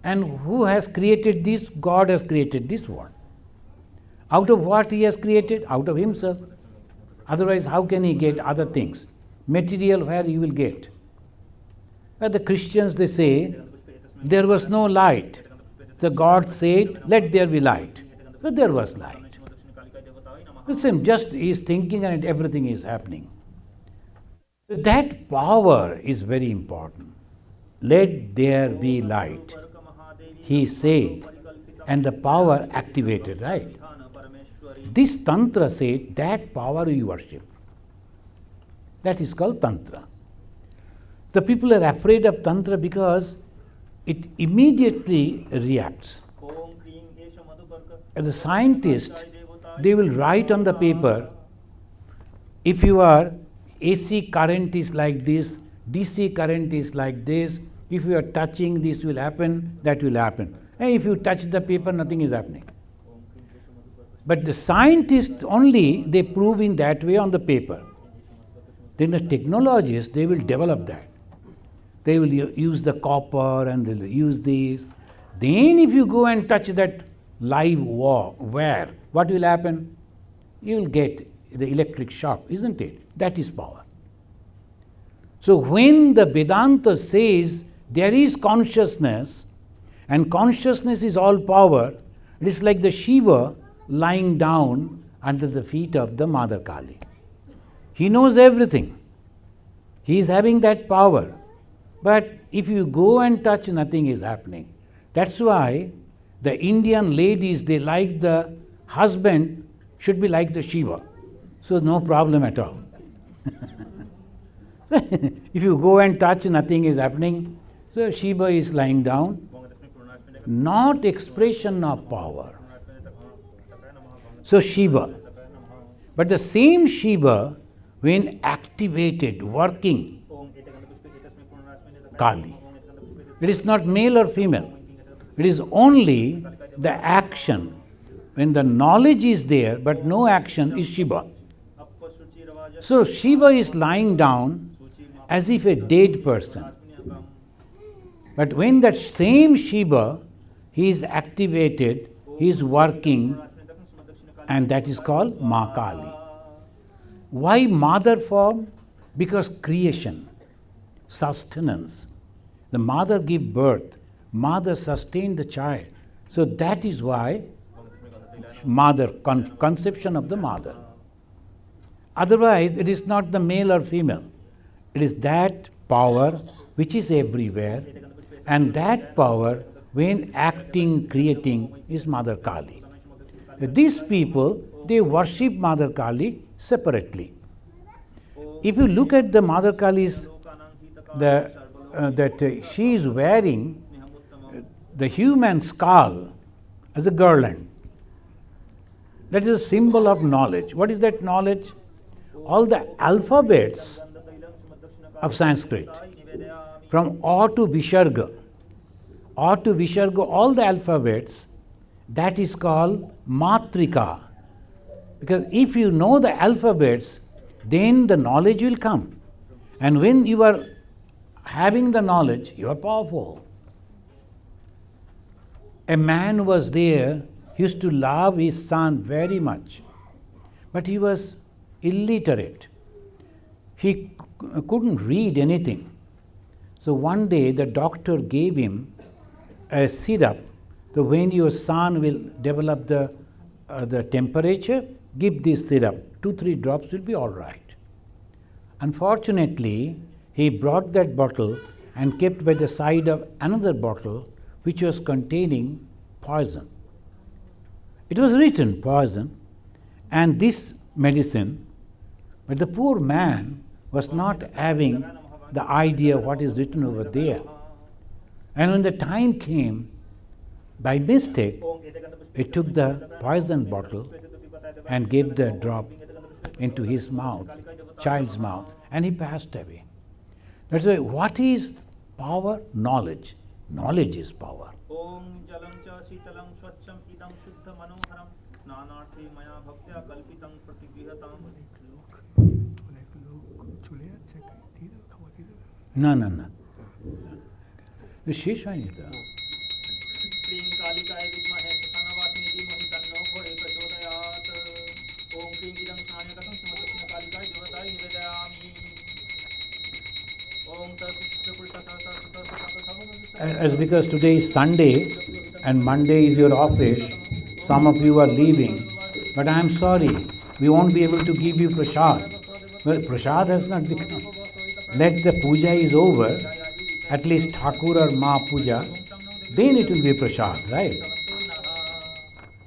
And who has created this? God has created this world. Out of what He has created? Out of Himself. Otherwise, how can He get other things? Material, where He will get? The Christians, they say, there was no light. So God said, let there be light. So there was light. Listen, just he is thinking and everything is happening. So that power is very important. Let there be light. He said, and the power activated, right? This Tantra said that power we worship. That is called Tantra. The people are afraid of Tantra because it immediately reacts. As a scientist, they will write on the paper, if your AC current is like this, DC current is like this, if you are touching, this will happen, that will happen. And if you touch the paper, nothing is happening. But the scientists only, they prove in that way on the paper. Then the technologists, they will develop that. They will use the copper and they'll use this. Then if you go and touch that live wire, what will happen? You will get the electric shock, isn't it? That is power. So when the Vedanta says there is consciousness and consciousness is all power, it is like the Shiva lying down under the feet of the Mother Kali. He knows everything. He is having that power. But if you go and touch, nothing is happening. That's why the Indian ladies, they like the husband should be like the Shiva. So no problem at all. If you go and touch, nothing is happening. So Shiva is lying down. Not expression of power. So Shiva. But the same Shiva, when activated, working, Kali. It is not male or female. It is only the action. When the knowledge is there, but no action, is Shiva. So Shiva is lying down as if a dead person. But when that same Shiva, he is activated, he is working, and that is called Ma Kali. Why mother form? Because creation, sustenance. The mother give birth, mother sustain the child. So that is why mother, conception of the mother. Otherwise, it is not the male or female. It is that power which is everywhere, and that power, when acting, creating, is Mother Kali. These people, they worship Mother Kali separately. If you look at the Mother Kali's, she is wearing the human skull as a garland. That is a symbol of knowledge. What is that knowledge? All the alphabets of Sanskrit, from A to Visarga, all the alphabets, that is called Matrika. Because if you know the alphabets, then the knowledge will come. And when you are having the knowledge, you are powerful. A man was there, he used to love his son very much, but he was illiterate. He couldn't read anything. So one day the doctor gave him a syrup. So when your son will develop the temperature, give this syrup. 2-3 drops will be all right. Unfortunately, he brought that bottle and kept by the side of another bottle which was containing poison. It was written poison and this medicine, but the poor man was not having the idea what is written over there. And when the time came, by mistake, he took the poison bottle and gave the drop into his mouth, child's mouth, and he passed away. That's why, what is power? Knowledge. Knowledge is power. No. শেষ হয়নি তো। क्लीं कालिकाय विद्महे सनावासिनी धीमहि तन्नो घोरे प्रचोदयात्। ओम क्लीं इदं स्नानकं श्रीमद्दक्षिणकालिकाय देवताय निवेदयामि। ओम As because today is Sunday, and Monday is your office, some of you are leaving, but I am sorry, we won't be able to give you prasad. Well, prasad has not become. Let the puja is over, at least Thakur or Ma puja, then it will be prasad, right?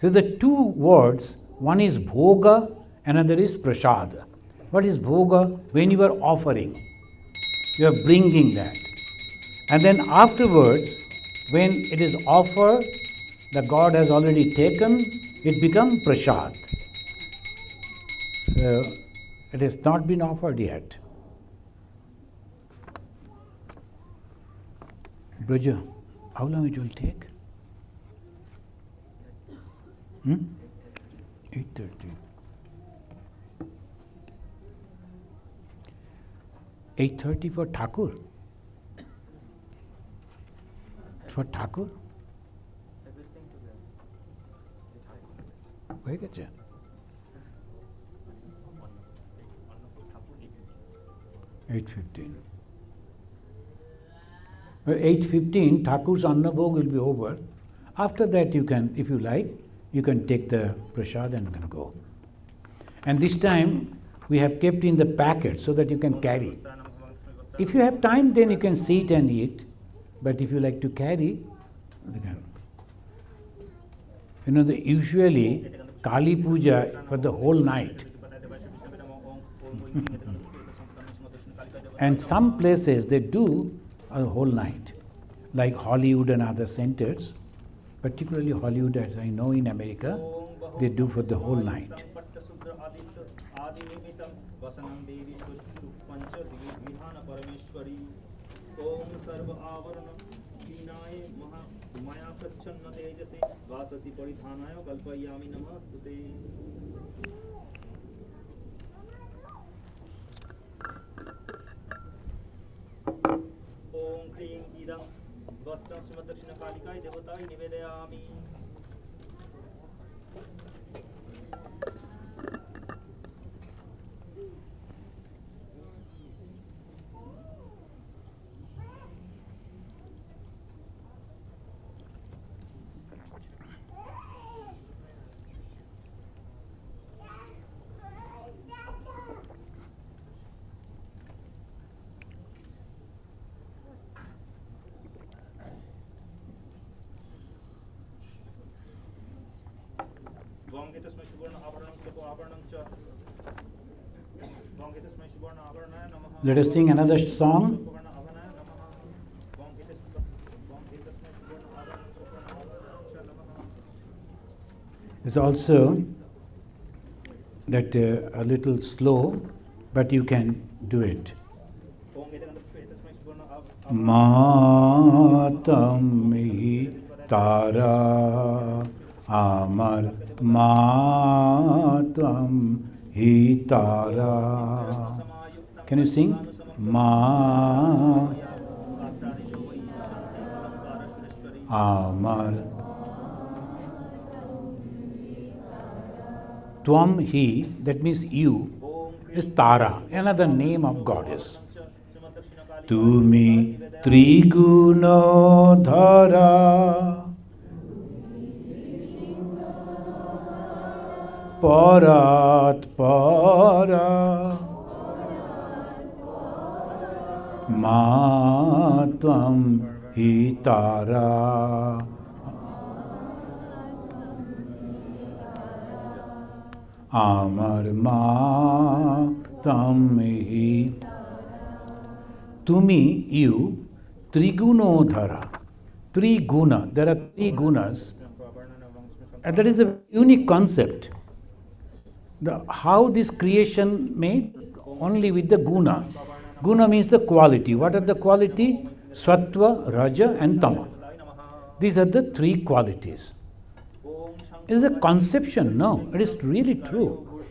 So the two words, one is bhoga, another is prasad. What is bhoga? When you are offering, you are bringing that. And then afterwards, when it is offered, the God has already taken, it becomes prasad. So it has not been offered yet. Braja, how long it will take? 8:30. 8:30 for Thakur? For Thakur? হয়ে গেছে? 8:15. 8:15, Thakur's Annabhog will be over. After that, you can, if you like, you can take the prasad and can go. And this time, we have kept in the packet so that you can carry. If you have time, then you can sit and eat. But if you like to carry, you can. You know, usually Kali Puja for the whole night. And some places they do a whole night, like Hollywood and other centers, particularly Hollywood, as I know in America, they do for the whole night. ओम क्लीं इदं वस्त्रं श्रीमद्दक्षिणकालिकायै देवतायै निवेदयामि। Let us sing another song. It's also that a little slow, but you can do it. Matami Tara Amar Matam Hitara. Can you sing? Ma Amar Tvam Hi, that means you, is Tara, another name of goddess. Tumi Triguno Dhara Parat Para Matvam Hitara Amar Matvam Hi. Tumi, you, Trigunodhara. Triguna, there are three gunas. And that is a unique concept. How this creation made? Only with the guna. Guna means the quality. What are the quality? Sattva, Raja and Tama. These are the three qualities. It is a conception? No, it is really true.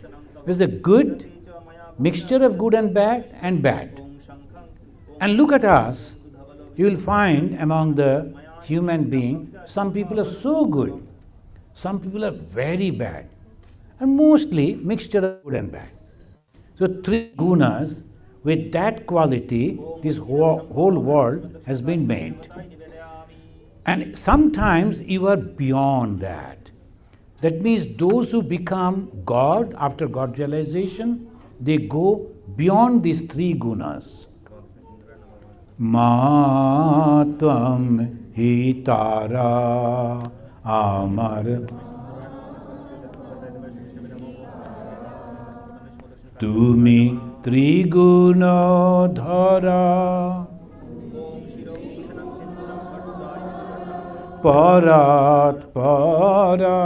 It is a good mixture of good and bad and. And look at us, you will find among the human beings, some people are so good, some people are very bad, and mostly mixture of good and bad. So three gunas, with that quality, this whole world has been made. And sometimes you are beyond that. That means those who become God after God realization, they go beyond these three gunas. Ma tvam hi tara amar tumi triguna dhara parat para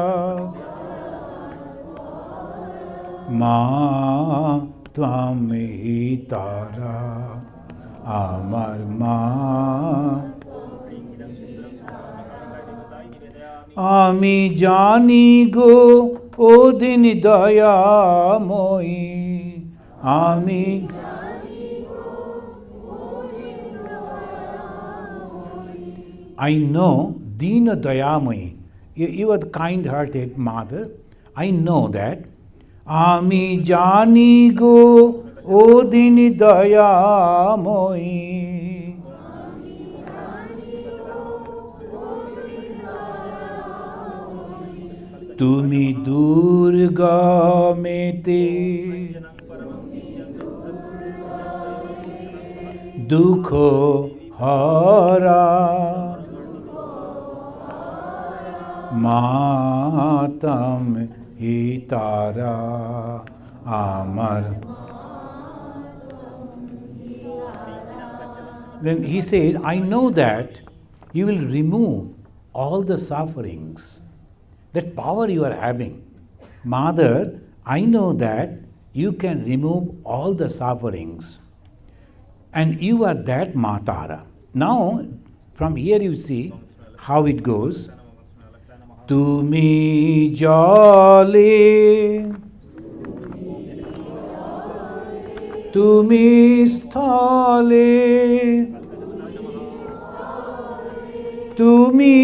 ma tvam hi tara amar ma আমি জানি গো ওদিন দয়াময়ী আমি I know Dina Dayamayi, you are the kind-hearted mother. I know that. Ami jani go odini dayamoyi. Tumi durga mete dukho hara Matam hitara amar. Then he said, I know that you will remove all the sufferings, that power you are having. Mother, I know that you can remove all the sufferings. And you are that Matara. Now, from here you see how it goes. Tumi jale, tumi sthale, tumi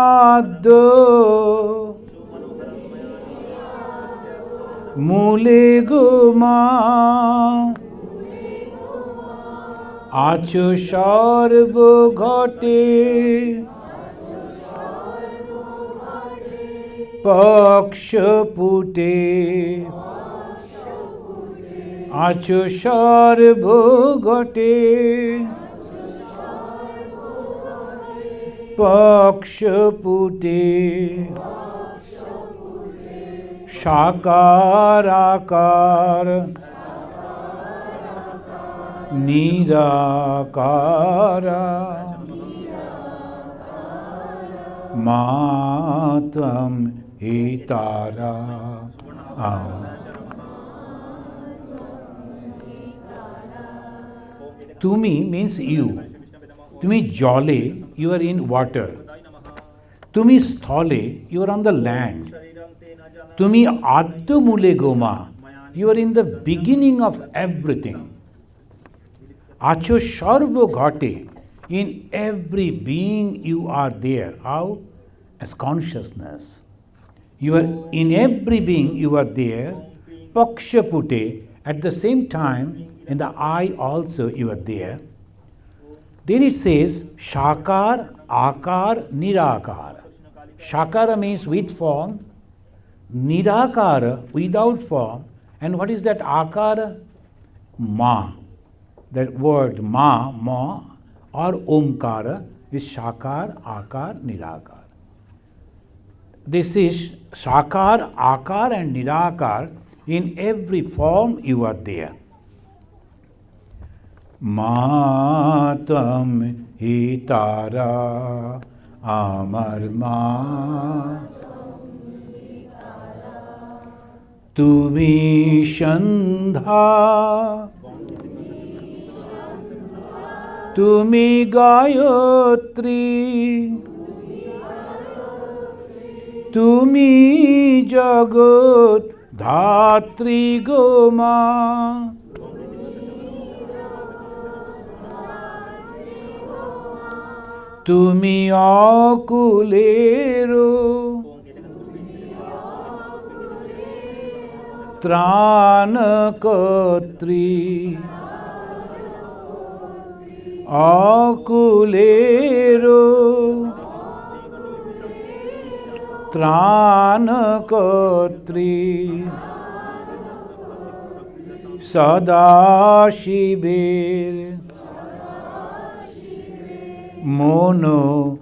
addo, mule goma, acho sarbo ghate, পক্ষপুটে আছো সর্বঘটে পক্ষপুটে সাকার আকার নিরাকারা মাতম hitara Tumi means you. Tumi jale, you are in water. Tumi sthale, you are on the land. Tumi addo mule goma, you are in the beginning of everything. Acho sarvo ghate, in every being you are there. How? As consciousness. You are in every being you are there. Pakshapute, at the same time, in the eye also you are there. Then it says Shakar, Akar, Nirakara. Shakara means with form, Nirakara without form. And what is that Akara? Ma. That word Ma, Ma or Omkara is Shakar, Akar, Nirakara. This is Sakar, Akar and Nirakar. In every form you are there. Matam hitara amar ma Tumi Shandha Tumi Gayatri Tumi jagat dhatri goma Tumi akulero tranakatri akulero Tranakotri Sadashivir Monohara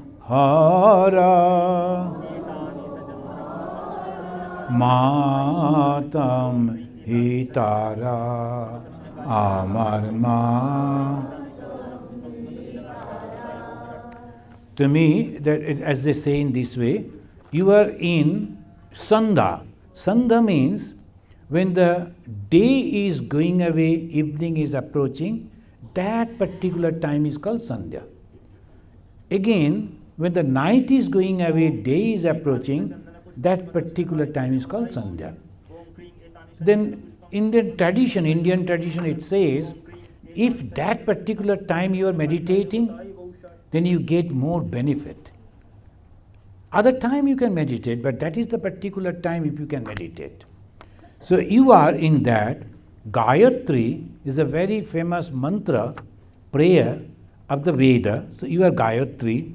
Matam Hitara Amarma. To me, as they say in this way, you are in Sandha. Sandha means when the day is going away, evening is approaching, that particular time is called Sandhya. Again, when the night is going away, day is approaching, that particular time is called Sandhya. Then Indian tradition, it says, if that particular time you are meditating, then you get more benefit. Other time you can meditate, but that is the particular time if you can meditate. So you are in that. Gayatri is a very famous mantra, prayer of the Veda. So you are Gayatri.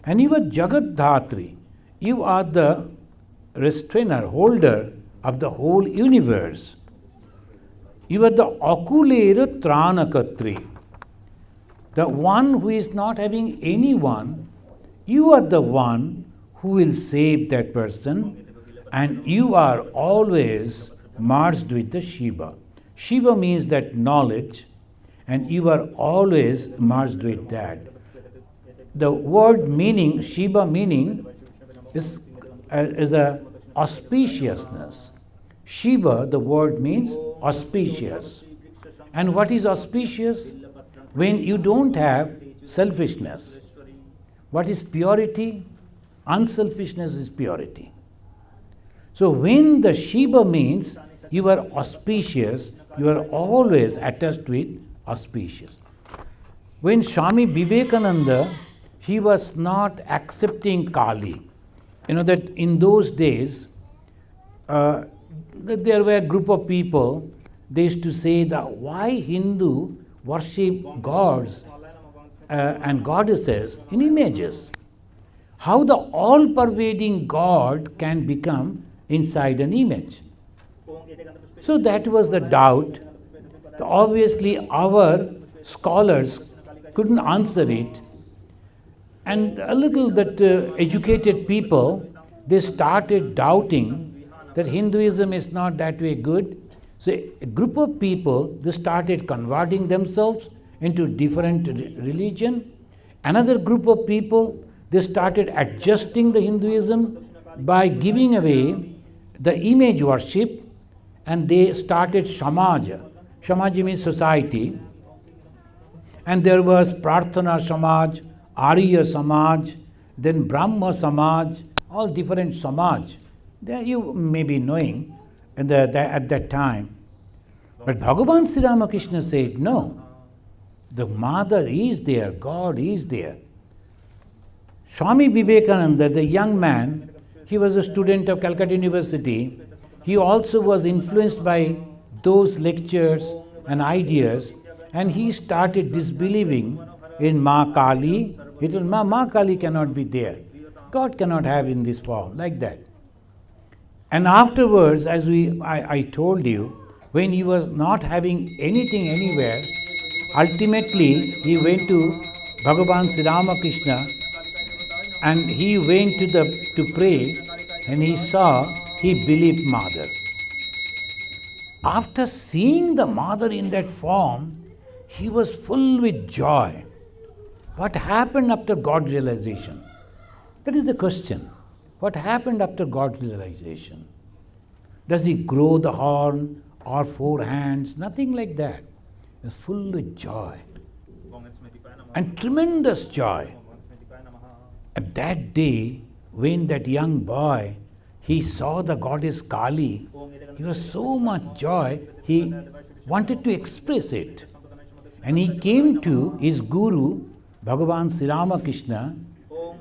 And you are Jagat Dhatri. You are the restrainer, holder of the whole universe. You are the Akulera Tranakatri. The one who is not having anyone, you are the one who will save that person, and you are always merged with the Shiva. Shiva means that knowledge, and you are always merged with that. The word meaning, Shiva meaning, is a auspiciousness. Shiva, the word means auspicious. And what is auspicious? When you don't have selfishness. What is purity? Unselfishness is purity. So when the Shiva means you are auspicious, you are always attached with auspicious. When Swami Vivekananda, he was not accepting Kali. You know that in those days, there were a group of people, they used to say that why Hindu worship gods and goddesses in images? How the all-pervading God can become inside an image? So that was the doubt. Obviously, our scholars couldn't answer it. And a little that educated people, they started doubting that Hinduism is not that way good. So a group of people, they started converting themselves into different religion. Another group of people, they started adjusting the Hinduism by giving away the image worship, and they started Samaja. Samaja means society. And there was Prarthana Samaj, Arya Samaj, then Brahma Samaj, all different Samaj. There you may be knowing at that time. But Bhagavan Sri Ramakrishna said, no, the mother is there, God is there. Swami Vivekananda, the young man, he was a student of Calcutta University. He also was influenced by those lectures and ideas, and he started disbelieving in Ma Kali. He told, Ma Kali cannot be there. God cannot have in this form, like that. And afterwards, as I told you, when he was not having anything anywhere, ultimately he went to Bhagavan Sri Ramakrishna, and he went to pray, and he believed Mother. After seeing the Mother in that form, he was full with joy. What happened after God realization? That is the question. What happened after God realization? Does he grow the horn or 4 hands? Nothing like that. He was full with joy and tremendous joy. At that day, when that young boy, he saw the goddess Kali, he was so much joy, he wanted to express it. And he came to his guru, Bhagavan Sri Ramakrishna,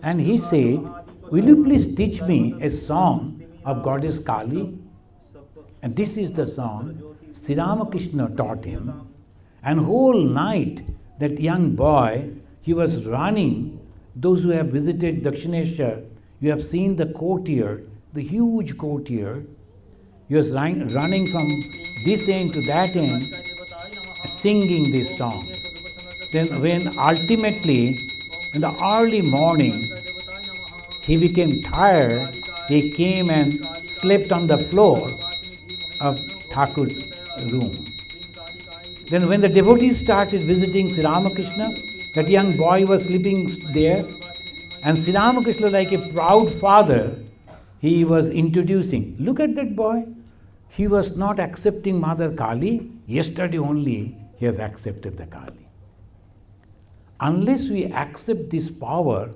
and he said, will you please teach me a song of goddess Kali? And this is the song Sri Ramakrishna taught him. And whole night, that young boy, he was running. Those who have visited Dakshineshwar, you have seen the courtyard, the huge courtyard. He was running from this end to that end, singing this song. Then when ultimately, in the early morning, he became tired, he came and slept on the floor of Thakur's room. Then when the devotees started visiting Sri Ramakrishna, that young boy was sleeping there, and Sri Ramakrishna, like a proud father, he was introducing. Look at that boy. He was not accepting Mother Kali. Yesterday only he has accepted the Kali. Unless we accept this power,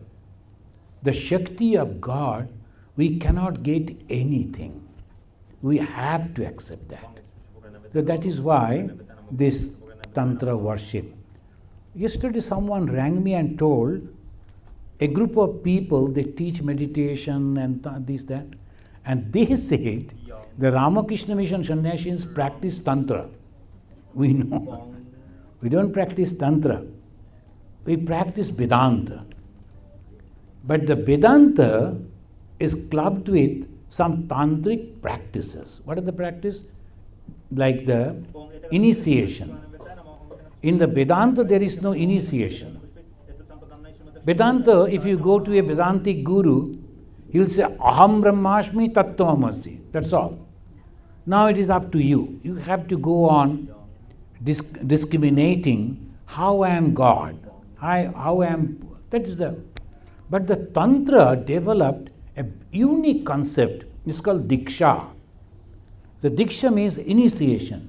the Shakti of God, we cannot get anything. We have to accept that. So that is why this Tantra worship. Yesterday someone rang me and told a group of people, they teach meditation and this, that. And they said the Ramakrishna Mission Sannyasins practice Tantra. We know. We don't practice Tantra. We practice Vedanta. But the Vedanta is clubbed with some tantric practices. What are the practice? Like the initiation. In the Vedanta, there is no initiation. Vedanta, if you go to a Vedantic guru, he will say, Aham Brahmasmi Tattvamasi. That's all. Now it is up to you. You have to go on discriminating how I am God, how I am. That is the. But the Tantra developed a unique concept. It's called Diksha. The Diksha means initiation.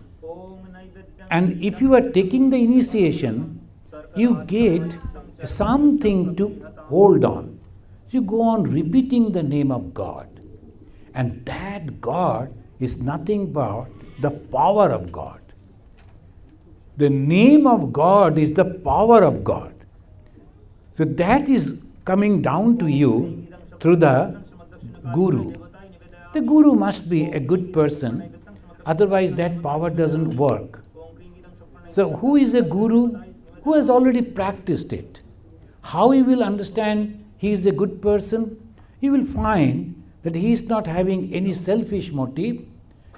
And if you are taking the initiation, you get something to hold on. You go on repeating the name of God. And that God is nothing but the power of God. The name of God is the power of God. So that is coming down to you through the Guru. The Guru must be a good person, otherwise that power doesn't work. So who is a Guru? Who has already practiced it. How he will understand he is a good person? He will find that he is not having any selfish motive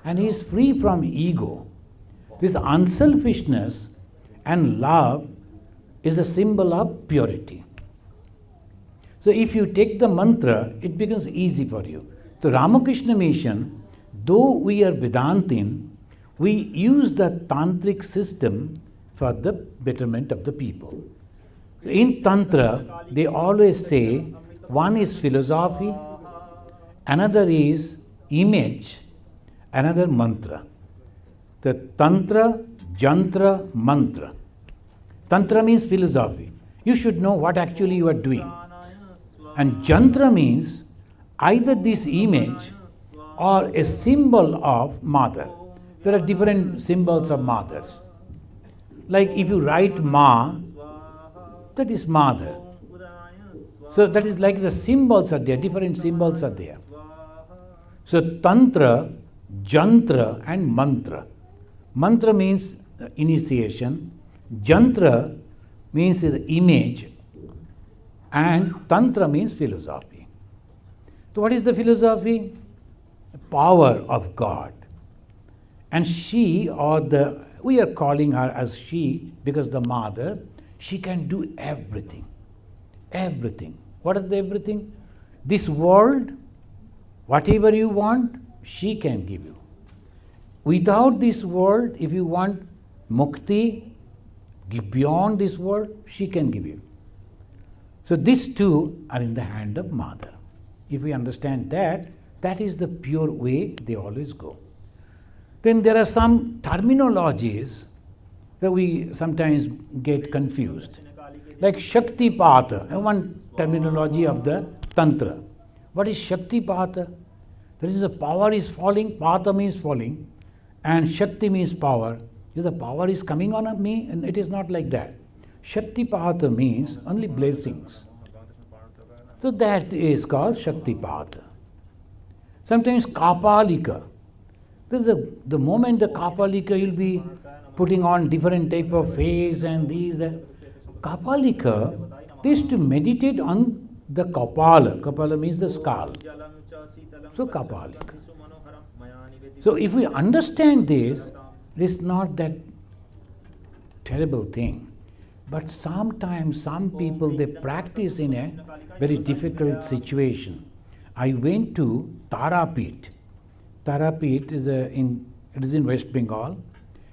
and he is free from ego. This unselfishness and love is a symbol of purity. So if you take the mantra, it becomes easy for you. The Ramakrishna Mission, though we are Vedantin, we use the tantric system for the betterment of the people. In Tantra, they always say one is philosophy, another is image, another mantra. The Tantra, Jantra, Mantra. Tantra means philosophy. You should know what actually you are doing. And Jantra means either this image or a symbol of mother. There are different symbols of mothers. Like if you write Ma, that is mother. So that is like the symbols are there, different symbols are there. So Tantra, Jantra and Mantra. Mantra means initiation, Jantra means the image, and Tantra means philosophy. So what is the philosophy? The power of God. And she, or we are calling her as she because the mother, she can do everything. Everything. What is the everything? This world, whatever you want, she can give you. Without this world, if you want mukti, beyond this world, she can give you. So these two are in the hand of mother. If we understand that, that is the pure way they always go. Then there are some terminologies that we sometimes get confused. Like Shakti Pata, one terminology of the Tantra. What is Shakti Pata? There is a power is falling, Pata means falling, and Shakti means power. If the power is coming on me, and it is not like that. Shakti Pata means only blessings. So that is called Shakti Pata. Sometimes Kapalika. The moment the Kapalika, you'll be putting on different type of face and these. Kapalika, they used to meditate on the Kapala. Kapala means the skull. जलं च शीतलं So, गच्छति Kapalika. सुमनोहरं मया निवेदितं So, if we understand this, it is not that terrible thing. But sometimes some people they practice in a very difficult situation. I went to Tarapet. Tarapet is it is in West Bengal,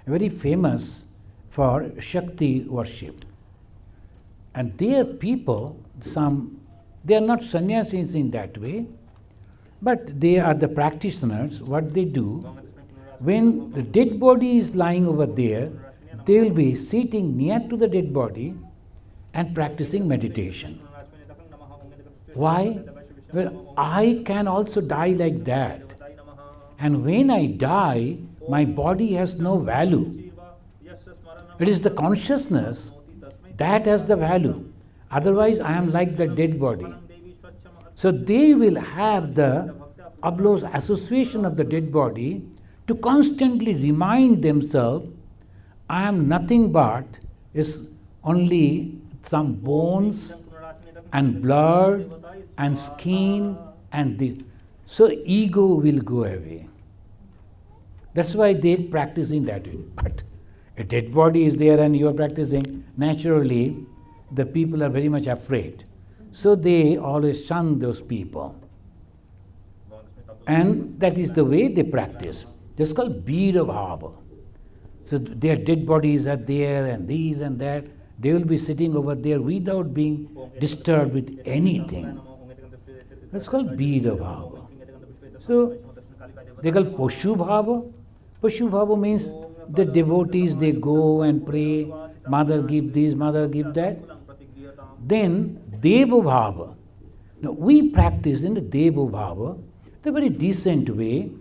very famous for Shakti worship. And their people, they are not sannyasis in that way, but they are the practitioners. What they do, when the dead body is lying over there, they will be sitting near to the dead body and practicing meditation. Why? Well, I can also die like that. And when I die, my body has no value. It is the consciousness that has the value. Otherwise, I am like the dead body. So they will have the close association of the dead body to constantly remind themselves, I am nothing but is only some bones and blood and skin and the. So ego will go away. That's why they practice in that way. But a dead body is there and you are practicing, naturally the people are very much afraid. So they always shun those people. And that is the way they practice. That's called Veera Bhava. So their dead bodies are there and these and that. They will be sitting over there without being disturbed with anything. That's called Veera Bhava. So they call Pashu Bhava. Pashu Bhava means the devotees, they go and pray, mother give this, mother give that. Then Deva Bhava. Now we practice in the Deva Bhava, the very decent way.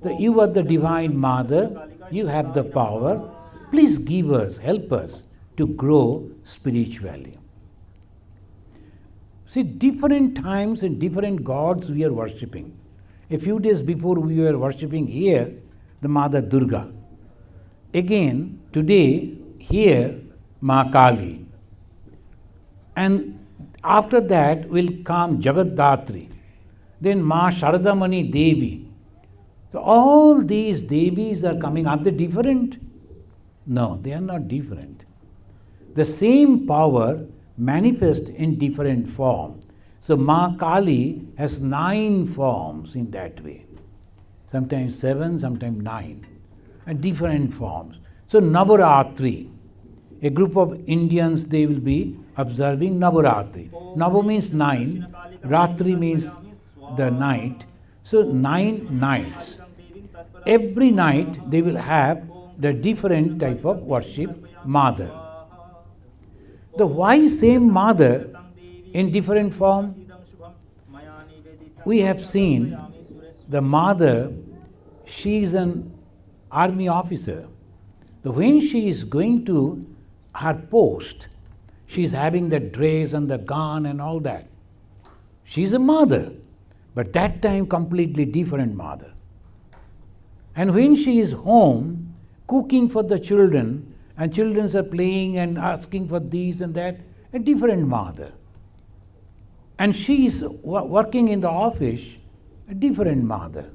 That you are the Divine Mother, you have the power, please give us, help us to grow spiritually. See, different times and different gods we are worshipping. A few days before we were worshipping here, the Mother Durga. Again, today, here, Ma Kali. And after that will come Jagaddatri. Then Ma Sharadamani Devi. So all these Devis are coming. Are they different? No, they are not different. The same power manifests in different form. So Ma Kali has 9 forms in that way. Sometimes 7, sometimes 9. And different forms. So Navaratri. A group of Indians, they will be observing Navaratri. Nava means 9. Ratri means the night. So 9 nights. Every night they will have the different type of worship mother. The why same mother in different form? We have seen the mother, she is an army officer. When she is going to her post, she is having the dress and the gun and all that. She is a mother, but that time completely different mother. And when she is home, cooking for the children, and children are playing and asking for this and that, a different mother. And she is working in the office, a different mother.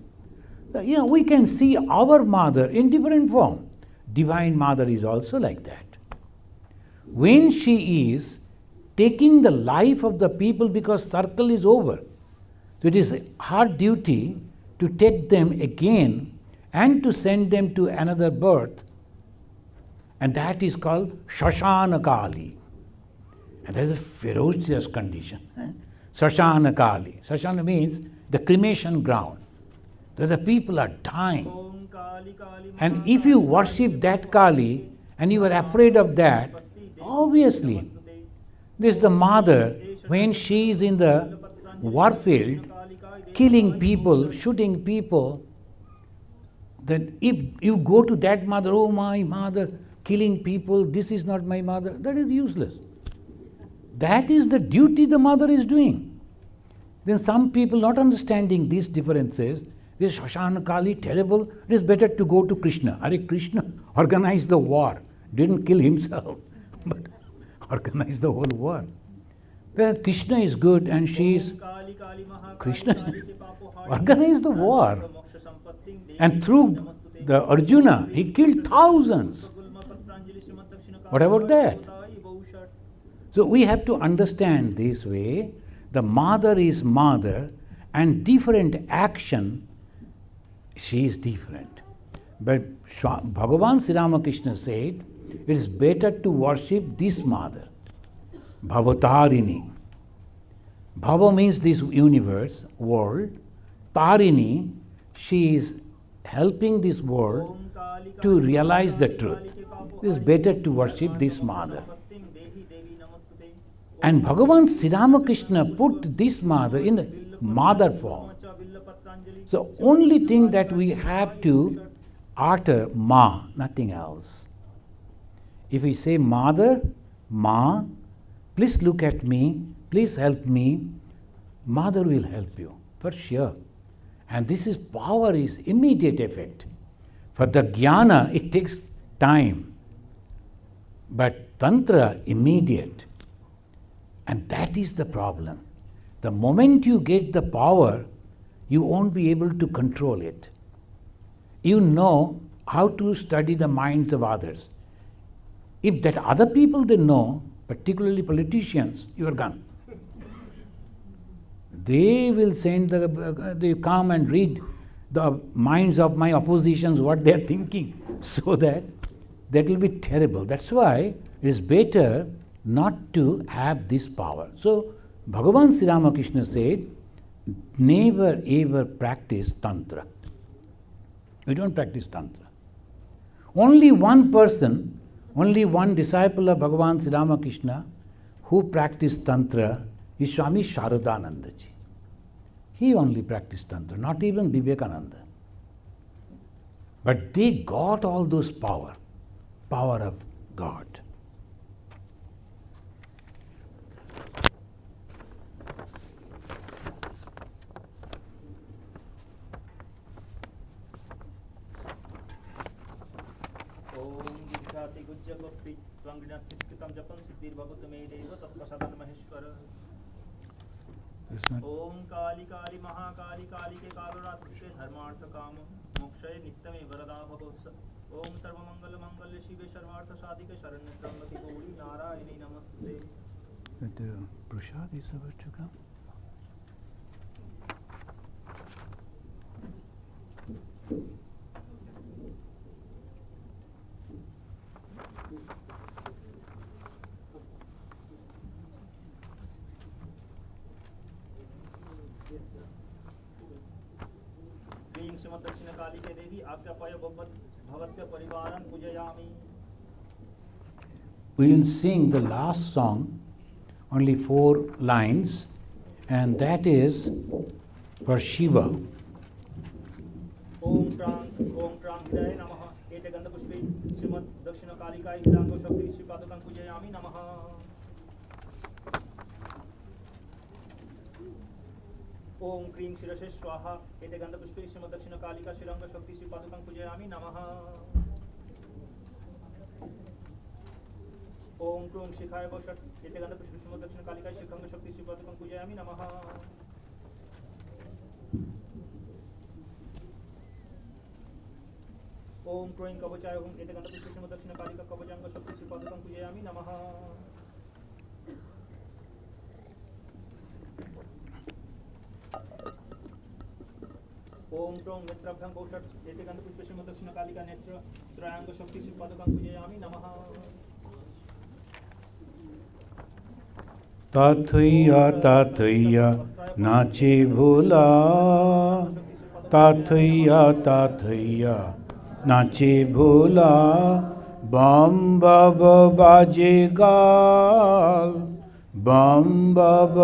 Yeah, we can see our mother in different form. Divine Mother is also like that. When she is taking the life of the people because circle is over, so it is her duty to take them again and to send them to another birth. And that is called Shashana Kali. And that is a ferocious condition. Shashana Kali. Shashana means the cremation ground. Where the people are dying. And if you worship that Kali and you are afraid of that, obviously, this is the mother when she is in the warfield, killing people, shooting people. Then if you go to that mother, oh my mother, killing people, this is not my mother, that is useless. That is the duty the mother is doing. Then some people not understanding these differences, this Shashana Kali, terrible, it is better to go to Krishna. Are Krishna organized the war, didn't kill himself, but organized the whole war. Well, Krishna is good and she is. Kali Kali Mahakali Krishna काली के पापों हारी organized the war. मोक्ष संपत्ति देवी And through the Arjuna, he killed thousands. गुल्म पत्रांजलि Shrimad दक्षिण What about that? Kali बहुषट So we have to understand this way. The mother is mother and different action, she is different. But Bhagavan Sri Ramakrishna said, it is better to worship this mother, Bhavatarini. Bhava means this universe, world. Tarini, she is helping this world Om Kali to realize the truth. It is better to worship this mother. संपत्ति देहि देवी नमस्ते And Bhagavan Sri Ramakrishna put this mother in mother form. बिल्ल पत्रांजलि So only thing that we have to utter Ma, nothing else. If we say mother, Ma, please look at me, please help me, mother will help you, for sure. And this is power is immediate effect. For the jnana, it takes time. But tantra, immediate. And that is the problem. The moment you get the power, you won't be able to control it. You know how to study the minds of others. If that other people they know, particularly politicians, you are gone. They will send they come and read the minds of my oppositions, what they are thinking, so that will be terrible. That's why it is better not to have this power. So Bhagavan Sri Ramakrishna said, never ever practice Tantra. We don't practice Tantra. Only one person, only one disciple of Bhagavan Sri Ramakrishna who practiced Tantra is Swami Sharadananda ji. He only practiced Tantra, not even Vivekananda. But they got all those power of God. ओम विख्याति गुज्ज भक्ति त्वंगिणत्कृतं जपं सिद्धिर्भवतु मे देव तत्प्रसादात् महेश्वर ओम काली काली महाकाली काली के कालरात्रि के धर्मार्थ काम मोक्षये नित्यमे वरदा भवोत्स ओम सर्वमंगल मंगल्य शिवे सर्वार्थ साधिके शरण्य त्र्यंबके गौरी नारायणी नमस्ते. That prasad is supposed to come. क्लीं श्रीमद् दक्षिण काली के देवी आज्ञापय भवत्य परिवारं पूजयामि. We will sing the last song, only 4 lines, and that is for Shiva. ओम क्रां हृदय नमः. एते गंधपुष्पे श्रीमद् दक्षिण कालिकाय हृदांगो शक्ति श्रीपादुकं पूजयामि नमः. ओम क्रीं शिरसे स्वाहा. एते गंधपुष्पे श्रीमद् दक्षिण कालिका श्रीरंग शक्ति श्रीपादुकं पूजयामि नमः. ओम क्रूं शिखाय वषट्. एते गंधपुष्पे श्रीमद् दक्षिण कालिका श्रीरंग शक्ति श्रीपादुकं पूजयामि नमः. ओम क्रों कवचाय हुं. एते गंधपुष्पे श्रीमद् दक्षिण कालिका कवचांग शक्ति श्रीपादुकं पूजयामि नमः. ओम क्रों नेत्राभ्यां कौषट्. एते गंधपुष्पे श्रीमद् दक्षिण कालिका नेत्र त्रयांग शक्ति श्रीपादुकं पूजयामि नमः. ताथैया ताथैया नाचे भोला, ताथैया ताथैया नाचे भोला, बम बब बाजे गाल, बम बब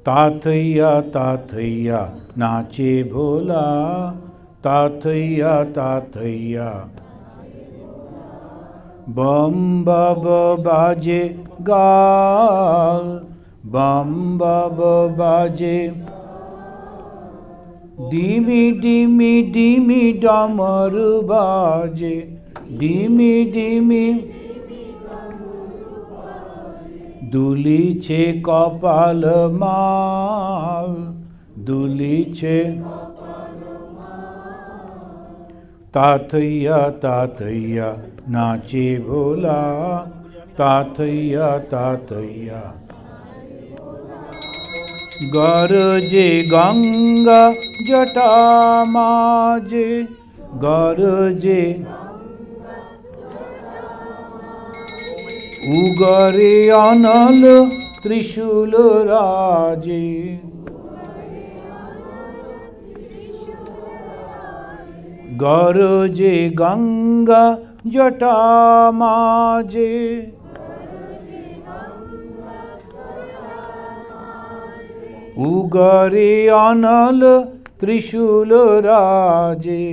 ताथैया ताथैया नाचे भोला, ताथैया ताथैया बम बब बाजे गाल, बम बब बाजे डिमी डिमी डिमी डमरू बाजे, डिमी डिमी দুলিছে কপাল মাল, দুলিছে তাথইয়া তাথইয়া নাচে ভোলা, তাথইয়া তাথইয়া। গরজে গঙ্গা জটা মাঝে, গরজে উগরে অনল ত্রিশূল রাজে, গরজে গঙ্গা জটা মাঝে, উগরে অনল ত্রিশূল রাজে।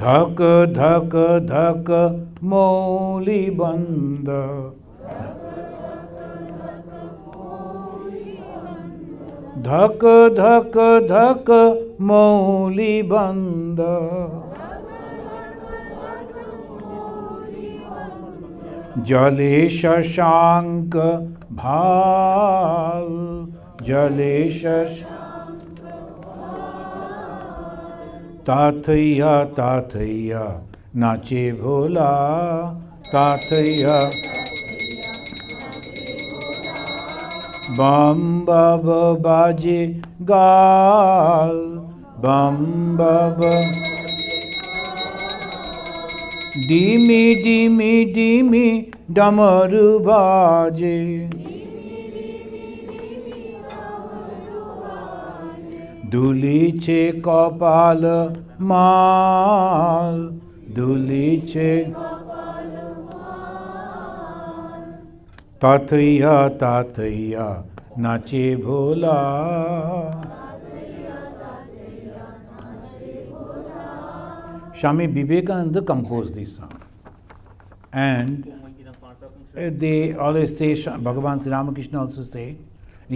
ধক ধক ধক মৌলি বন্ধ, ধক ধক ধক মৌলি বন্ধ, জলে শশাঙ্ক ভাল, জলে তাথইয়া তাথইয়া নাচে ভোলা, তাথইয়া। বম বাব বাজে গাল, বম বাব ডিমি ডিমি ডিমি ডমরু বাজে, দুলিছে কপাল মাল, দুলিছে তাথইয়া তাথইয়া নাচে ভোলা। Swami Vivekananda composed this song, and they always say, Bhagavan Sri Ramakrishna also say,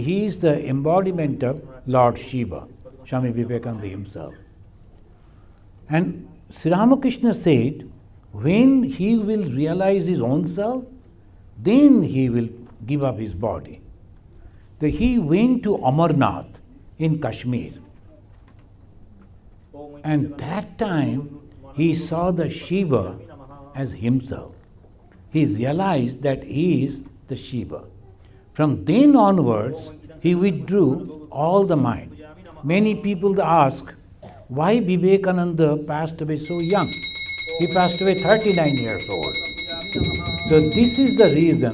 he is the embodiment of Lord Shiva, Swami Vivekananda himself. And Sri Ramakrishna said, when he will realize his own self, then he will give up his body. So he went to Amarnath in Kashmir, and that time he saw the Shiva as himself. He realized that he is the Shiva. From then onwards, he withdrew all the mind. Many people ask, why Vivekananda passed away so young? He passed away 39 years old. So this is the reason,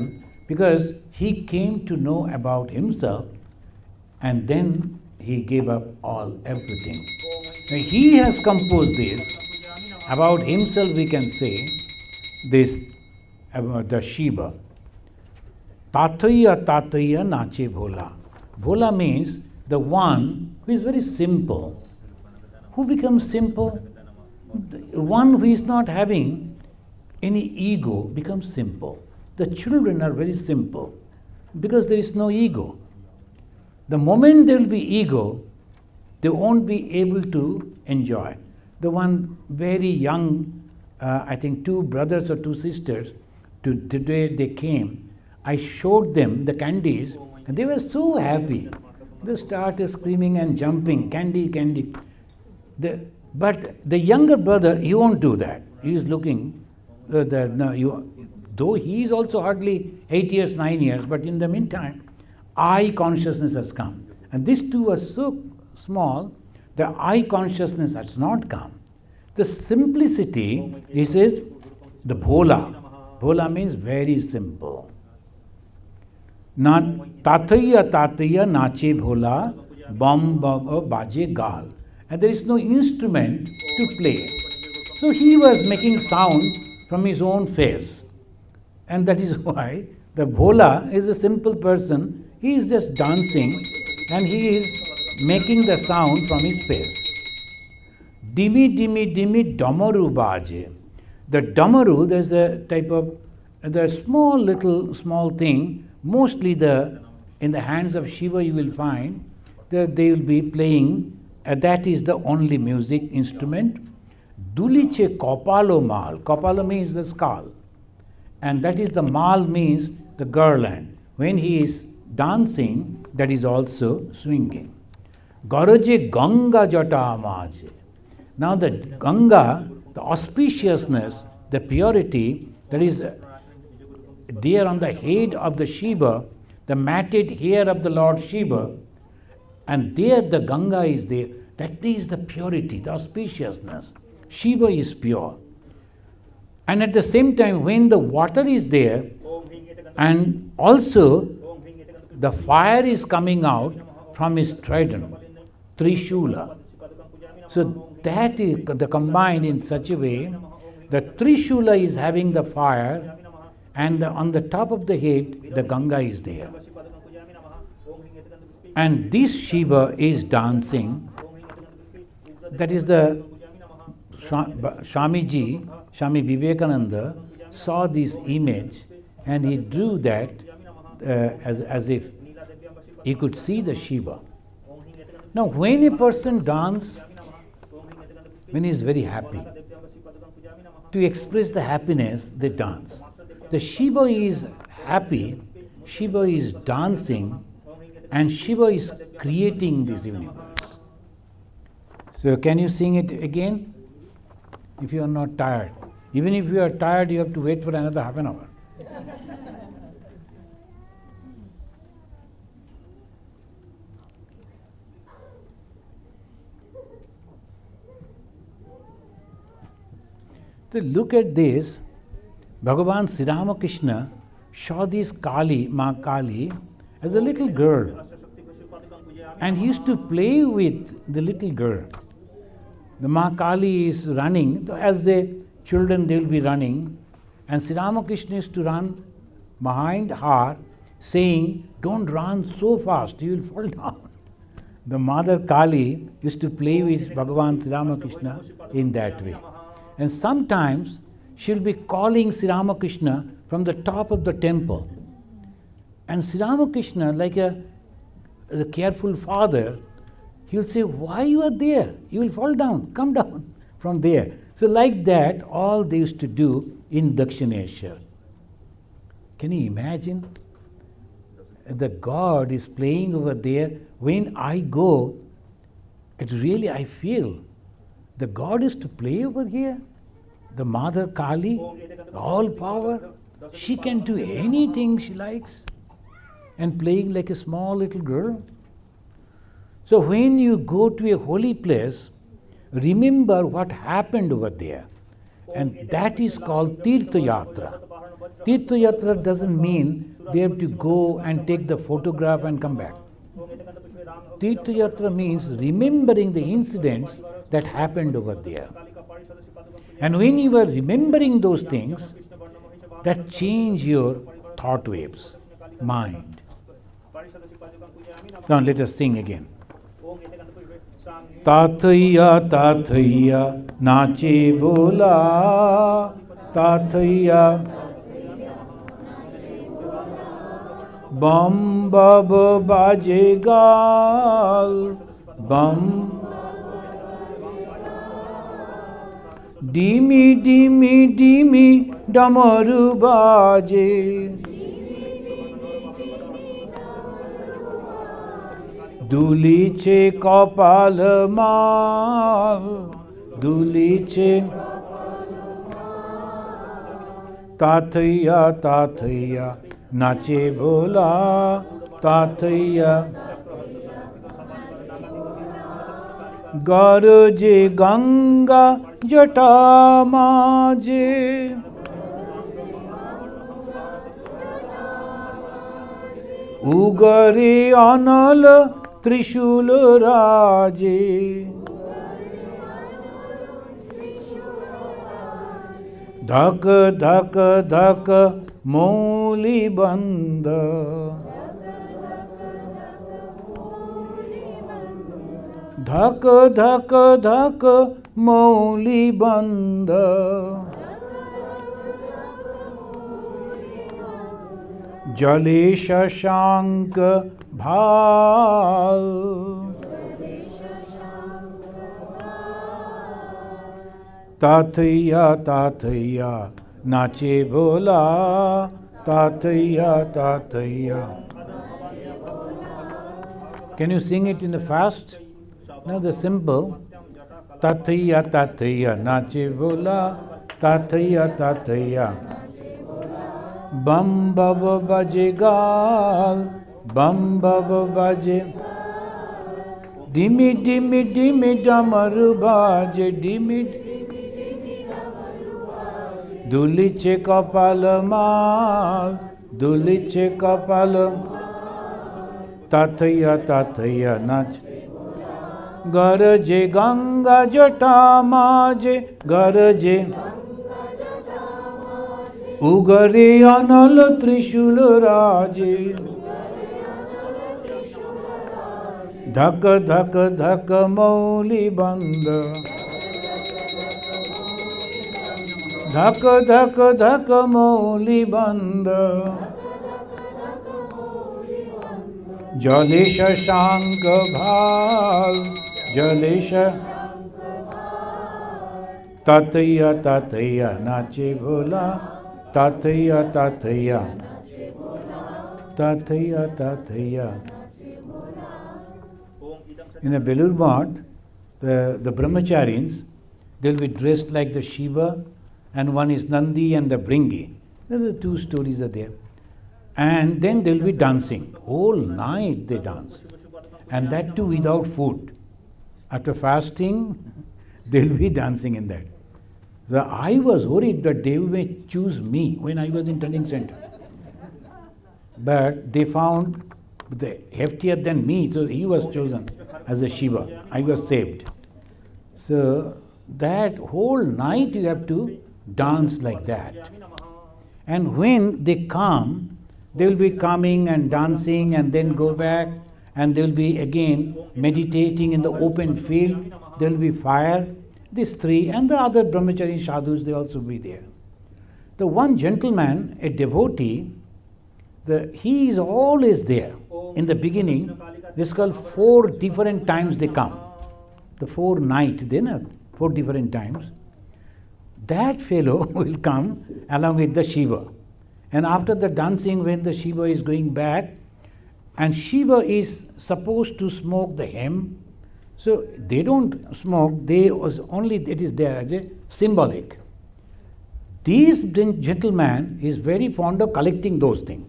because he came to know about himself and then he gave up everything. Now he has composed this. About himself we can say this about the Shiva. Tathaya tathaya nache bhola. Bhola means the one who is very simple. Who becomes simple? The one who is not having any ego becomes simple. The children are very simple because there is no ego. The moment there will be ego, they won't be able to enjoy. The one very young, I think 2 brothers or 2 sisters, today they came. I showed them the candies and they were so happy. They started screaming and jumping, candy, candy. But the younger brother, he won't do that. He is looking, though he is also hardly 8 years, 9 years, but in the meantime, I consciousness has come. And these 2 are so small, the I consciousness has not come. The simplicity, he says, the bhola. Bhola means very simple. Tathaya tathaya nache bhola, bam bam baje gal. And there is no instrument to play. So he was making sound from his own face. And that is why the bhola is a simple person. He is just dancing and he is making the sound from his face. Dimi dimi dimi damaru baje. The damaru, there's a type of the small thing. Mostly in the hands of Shiva you will find that they will be playing. That is the only music instrument. Duliche kopalo mal. Kopalo means the skull. And that is the mal means the garland. When he is dancing, that is also swinging. Garaje Ganga jata maje. Now the Ganga, the auspiciousness, the purity that is there on the head of the Shiva, the matted hair of the Lord Shiva, and there the Ganga is there. That is the purity, the auspiciousness. Shiva is pure. And at the same time, when the water is there, and also the fire is coming out from his trident, Trishula. So that is the combined in such a way that Trishula is having the fire, and on the top of the head, the Ganga is there. And this Shiva is dancing. That is the Swamiji, Swami Vivekananda, saw this image and he drew that as if he could see the Shiva. Now, when a person dances, when he is very happy, to express the happiness, they dance. The Shiva is happy, Shiva is dancing, and Shiva is creating this universe. So, can you sing it again? If you are not tired. Even if you are tired, you have to wait for another half an hour. So look at this. Bhagavan Sri Ramakrishna saw this Kali, Ma Kali, as a little girl. And he used to play with the little girl. The Ma Kali is running, as the children they will be running, and Sri Ramakrishna used to run behind her, saying, "Don't run so fast, you will fall down." The mother Kali used to play with Bhagavan Sri Ramakrishna in that way. And sometimes she will be calling Sri Ramakrishna from the top of the temple. And Sri Ramakrishna, like a careful father, he will say, "Why you are there? You will fall down. Come down from there." So like that, all they used to do in Dakshineshwar. Can you imagine? The God is playing over there. When I go, it really I feel the God is to play over here. The Mother Kali, all power, she can do anything she likes, and playing like a small little girl. So when you go to a holy place, remember what happened over there. And that is called Tirtha Yatra. Tirtha Yatra doesn't mean they have to go and take the photograph and come back. Tirtha Yatra means remembering the incidents that happened over there. And when you are remembering those things, that change your thought waves, mind. Now let us sing again. Tathaya tathaya nache bola, tathaya bam bab baje gal, bam dimi dimi dimi damaru baje. Duliche kopal mal, duliche tathaya tathaya nache bhola, tathaya garaje ganga jata maje. Ugare anal Trishul Raje. Dhak dhak dhak Mouli Banda. Dhak dhak dhak Mouli Banda. Jale Shashank Bhal. Tathaya, tathaya, nache bhola. Tathaya, tathaya. Can you sing it in the fast? No, the simple. Tathaya, tathaya, nache bhola. Tathaya, tathaya. Bam baba baje gal. Bam baba baje. Dimi dimi dimi damaru baje. Dimi duliche kapal mal. Duliche kapal. Tathaya, tathaya, nach. Garaje Ganga jata maje. Garaje. Ugare anal trishul raje. Dhak dhak dhak mauli banda. Dhak dhak dhak mauli banda. Jale shashank bhal. Jale tathaya tathaya nache bhola. Tathaya tathaya. Tathaya tathaya. In a Belur Math, the brahmacharis, they'll be dressed like the Shiva, and one is Nandi and the Bringi. The two stories are there. And then they'll be dancing. Whole night they dance. And that too without food. After fasting, they'll be dancing in that. So I was worried that they may choose me when I was in training center. But they found the heftier than me, so he was chosen as a Shiva. I was saved. So that whole night you have to dance like that. And when they come, they will be coming and dancing and then go back, and they will be again meditating in the open field. There will be fire. These three and the other brahmachari sadhus, they also be there. The one gentleman, a devotee, he is always there. In the beginning, this is called 4 different times they come. The 4 nights, then 4 different times. That fellow will come along with the Shiva. And after the dancing, when the Shiva is going back, and Shiva is supposed to smoke the hemp, so they don't smoke, it is there as a symbolic. This gentleman is very fond of collecting those things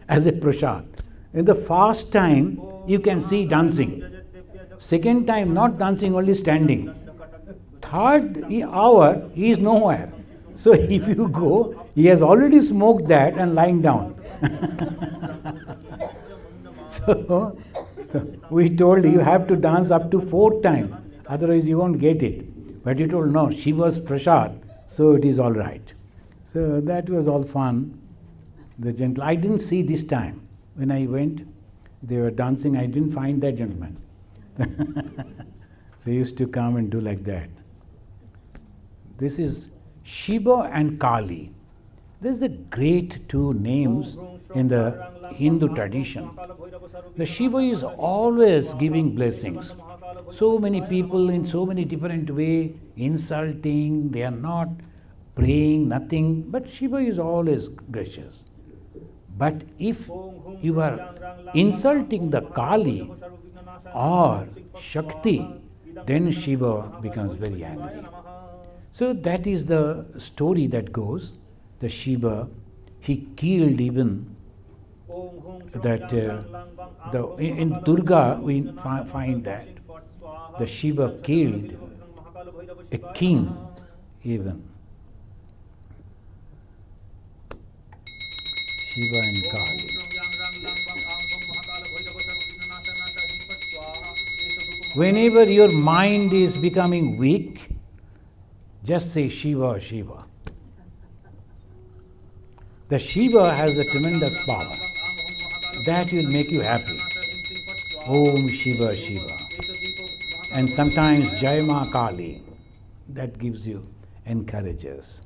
as a prasad. In the fast time, you can see dancing. Second time, not dancing, only standing. Third hour, he is nowhere. So if you go, he has already smoked that and lying down. So we told you have to dance up to 4 times, otherwise you won't get it. But he told no, Shiva's prasad, so it is all right. So that was all fun. I didn't see this time. When I went, they were dancing, I didn't find that gentleman. So he used to come and do like that. This is Shiva and Kali. This is the great 2 names in the Hindu tradition. The Shiva is always giving blessings. So many people in so many different ways, insulting, they are not praying, nothing. But Shiva is always gracious. But if you are insulting the Kali or Shakti, then Shiva becomes very angry. So that is the story that goes. The Shiva, he killed even that. In Durga, we find that the Shiva killed a king even. Shiva and Kali. Whenever your mind is becoming weak, just say Shiva, Shiva. The Shiva has a tremendous power. That will make you happy. Om Shiva, Shiva. And sometimes Jai Ma Kali. That gives you, encourages.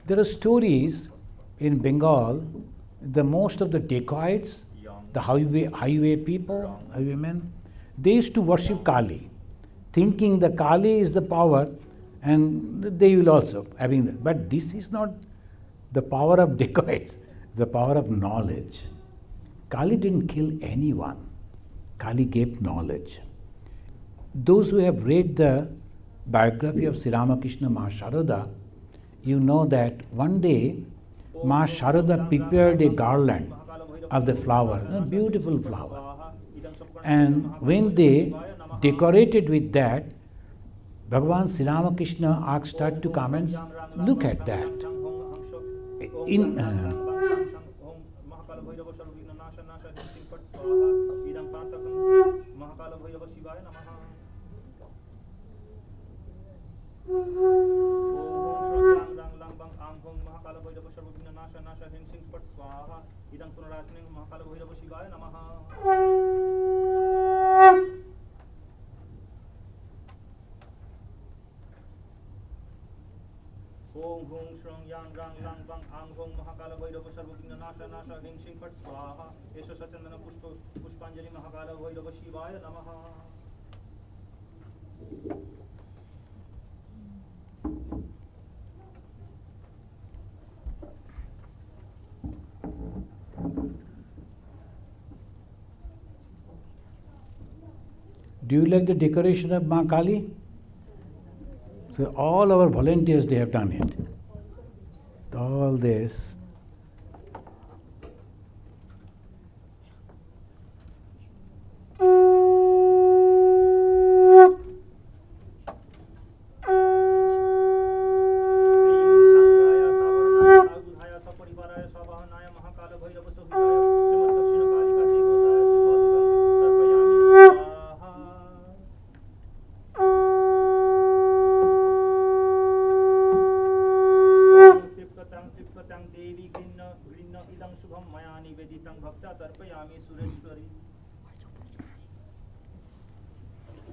There are stories in Bengal, most of the dacoits, the highway people, highwaymen, they used to worship Kali, thinking the Kali is the power and they will also having that. But this is not the power of dacoits, the power of knowledge. Kali didn't kill anyone. Kali gave knowledge. Those who have read the biography of Sri Ramakrishna Ma Sharada, you know that one day Ma Sharada prepared a garland of the flower, a beautiful flower. And when they decorated with that, Bhagavan Sri Ramakrishna asked her to come and look at that. In Om Hum Shrong Yang Rang Lang Bang Ang Hum Mahakala Bhairava Sarvagna Nasha Nasha Hing Sing Pat Swaha Esha Sachandana Pushpanjali Mahakala Bhairava Shivaya Namaha. do you like the decoration of Ma Kali? So all our volunteers, they have done it. All this.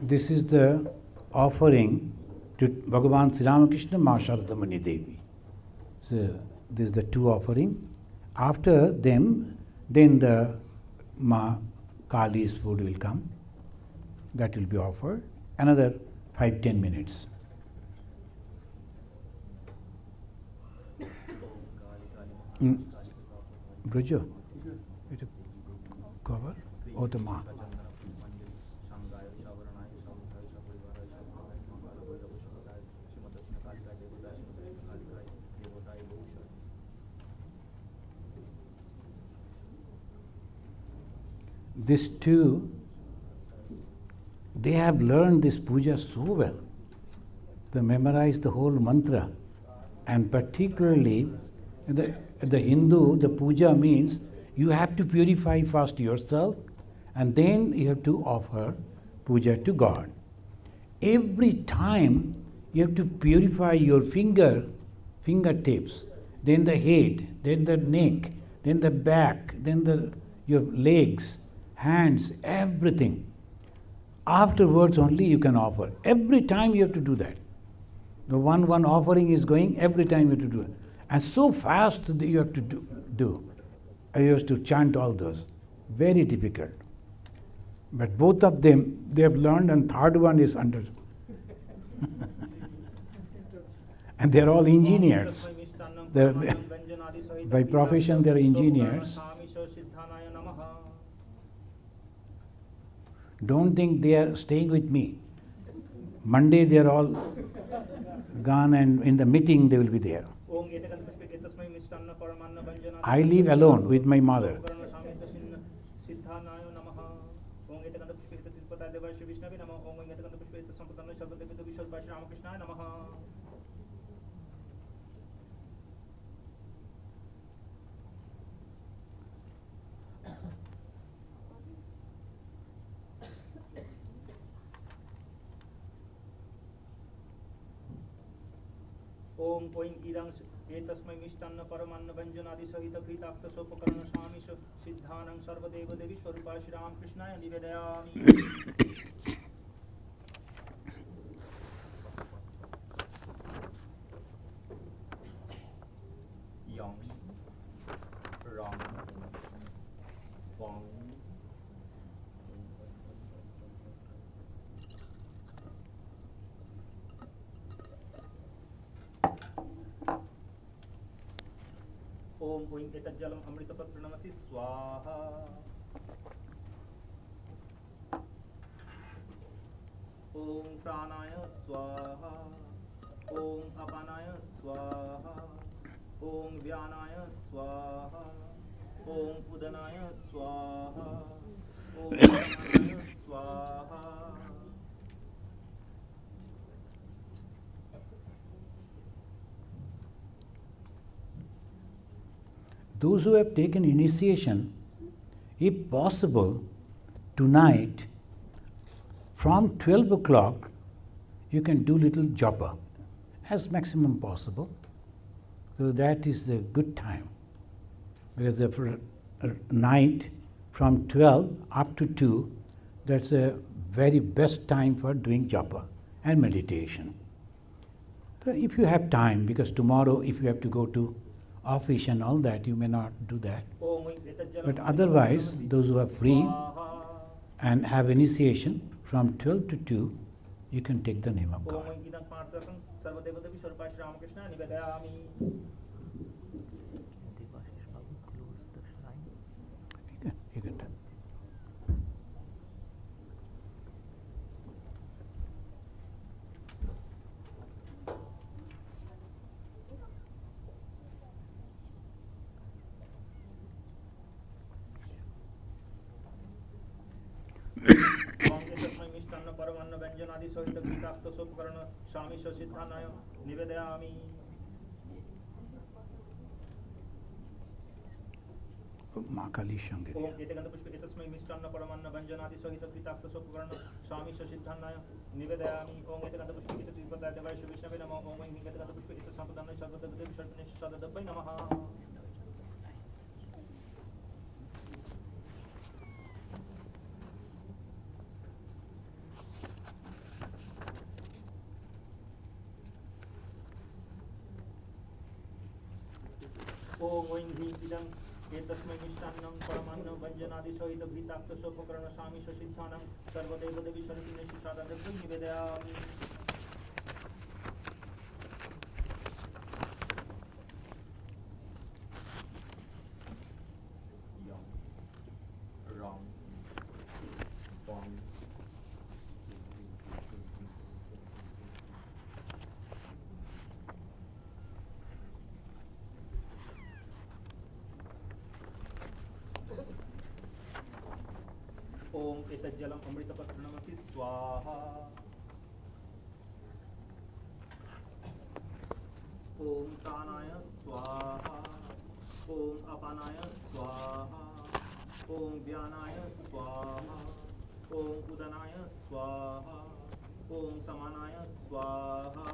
This is the offering to Bhagavan Sri Ramakrishna Ma Sharada Mani Devi. So this is the two offering. After them, then the Ma Kali's food will come. That will be offered. Another 5-10 minutes. Brujo, it cover or the Ma? These two, they have learned this puja so well. They memorize the whole mantra. And particularly, the Hindu, the puja means you have to purify first yourself and then you have to offer puja to God. Every time you have to purify your fingertips, then the head, then the neck, then the back, then your legs, hands, everything. Afterwards only you can offer. Every time you have to do that. The one offering is going, every time you have to do it. And so fast that you have to do. I used to chant all those. Very difficult. But both of them, they have learned, and third one is under. And they are all engineers. By profession, they are engineers. Don't think they are staying with me. Monday they are all gone, and in the meeting they will be there. I live alone with my mother. Om Oing Idang Etasmai Mishtanna Paramanna Vanjanadi Sahita Kritakta Sopakarana Swamish Siddhanam Sarvadeva Devi Swarupa Shri Ram Krishnaya Nivedayami. Yang Ram ओम ओं एतज्जलम अमृतपत्रणमसि स्वाहा ओम प्राणाय स्वाहा ओम अपानाय स्वाहा ओम व्यानाय स्वाहा ओम उदनाय स्वाहा ओम समानाय स्वाहा Those who have taken initiation, if possible, tonight from 12 o'clock you can do little japa as maximum possible. So that is the good time. Because the night from 12 up to 2, that's the very best time for doing japa and meditation. So if you have time, because tomorrow if you have to go to office and all that, you may not do that. But otherwise, those who are free and have initiation from 12 to 2, you can take the name of God. You can do. परमान्न व्यंजनादि सहित गीताक्त सोपकरण स्वामी सिद्धानाय निवेदयामि माँ काली शंकर ओम एतगंध पुष्प एतस्मै मिष्टान्न परमान्न व्यंजनादि सहित गीताक्त सोपकरण स्वामी सिद्धानाय निवेदयामि ओम एतगंध पुष्प एतद्विपदाय देवाय विष्णवे नमः ओम एतगंध पुष्प एत संपदाय सर्वदेव सर्वनेश सददपै नमः ओम ओं ह्रीं इदं एतस्मै मिष्टान्नं परमान्नं व्यञ्जनादि सहित घृताक्त सोपकरण स्वामी सिद्धानं सर्वदेव देवी सर्वनेश सददपै निवेदयामि ओम एतज्जलम अमृतपत्रणमसि स्वाहा ओम प्राणाय स्वाहा ओम अपानाय स्वाहा ओम व्यानाय स्वाहा ओम उदनाय स्वाहा ओम समानाय स्वाहा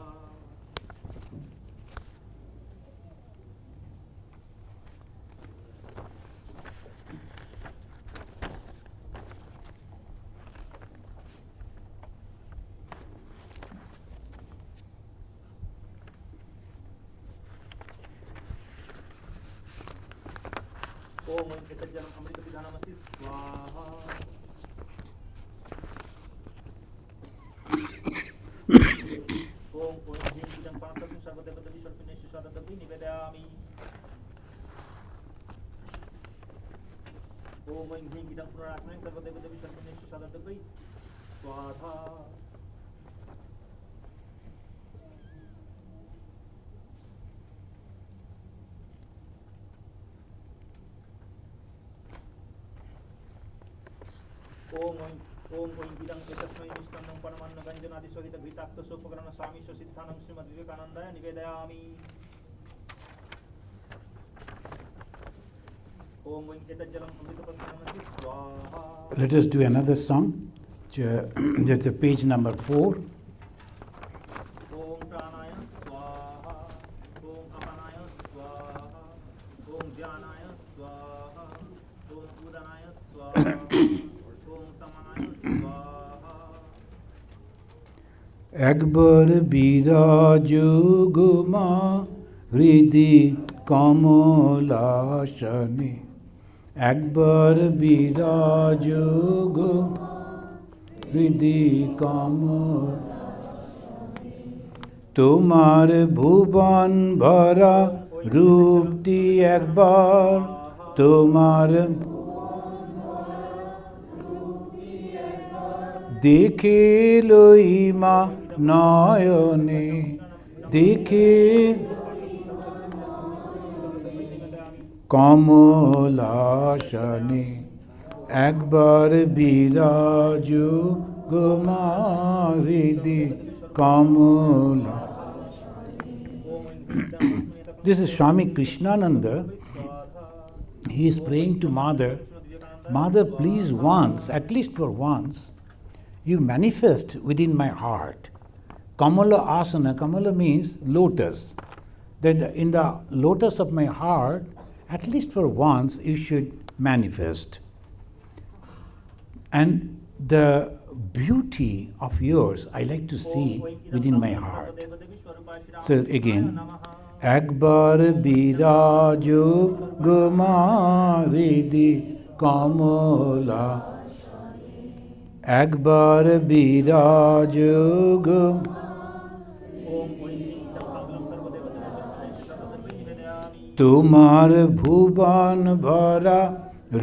ओम एतज्जलम अमृतपिधानमसि स्वाहा ओम ओं ह्रीं इदं पार्थं सर्वदेवदेवी सर्वनेश सददपि निवेदयामि ओम ओं ह्रीं इदं पुनरात्मने सर्वदेवदेवी सर्वनेश सददपि स्वाहा ओम ओं इदं एतस्मै मिष्टान्नं परमान्न व्यञ्जनादि सहित घृताक्त सोपकरण स्वामी सिद्धानं श्रीमद् विवेकानन्दाय निवेदयामि ओम एतज्जलम अमृतपत्रणमसि स्वाहा. Let us do another song. That's page number 4. ओम प्राणाय स्वाहा ओम अपानाय स्वाहा ओम व्यानाय स्वाहा ओम उदनाय स्वाहा ओम समानाय स्वाहा. একবার বিরাজ গোমা হৃদি কমলাসনে একবার বিরাজ গো হৃদি কমল, তোমার ভুবন ভরা রূপটি একবার, তোমার দেখে লইমা নয়নে, দেখে কমলাসনে, একবার বিরাজ গো মা হৃদি কমলা। This is Swami Krishnananda. He is praying to Mother. Mother, please once, at least for once, you manifest within my heart. Kamala asana, Kamala means lotus. That in the lotus of my heart, at least for once, you should manifest. And the beauty of yours, I like to see within my heart. So again, একবার বিরাজ গো মা হৃদি কমলা, একবার বিরাজ গো, তোমার ভুবন ভরা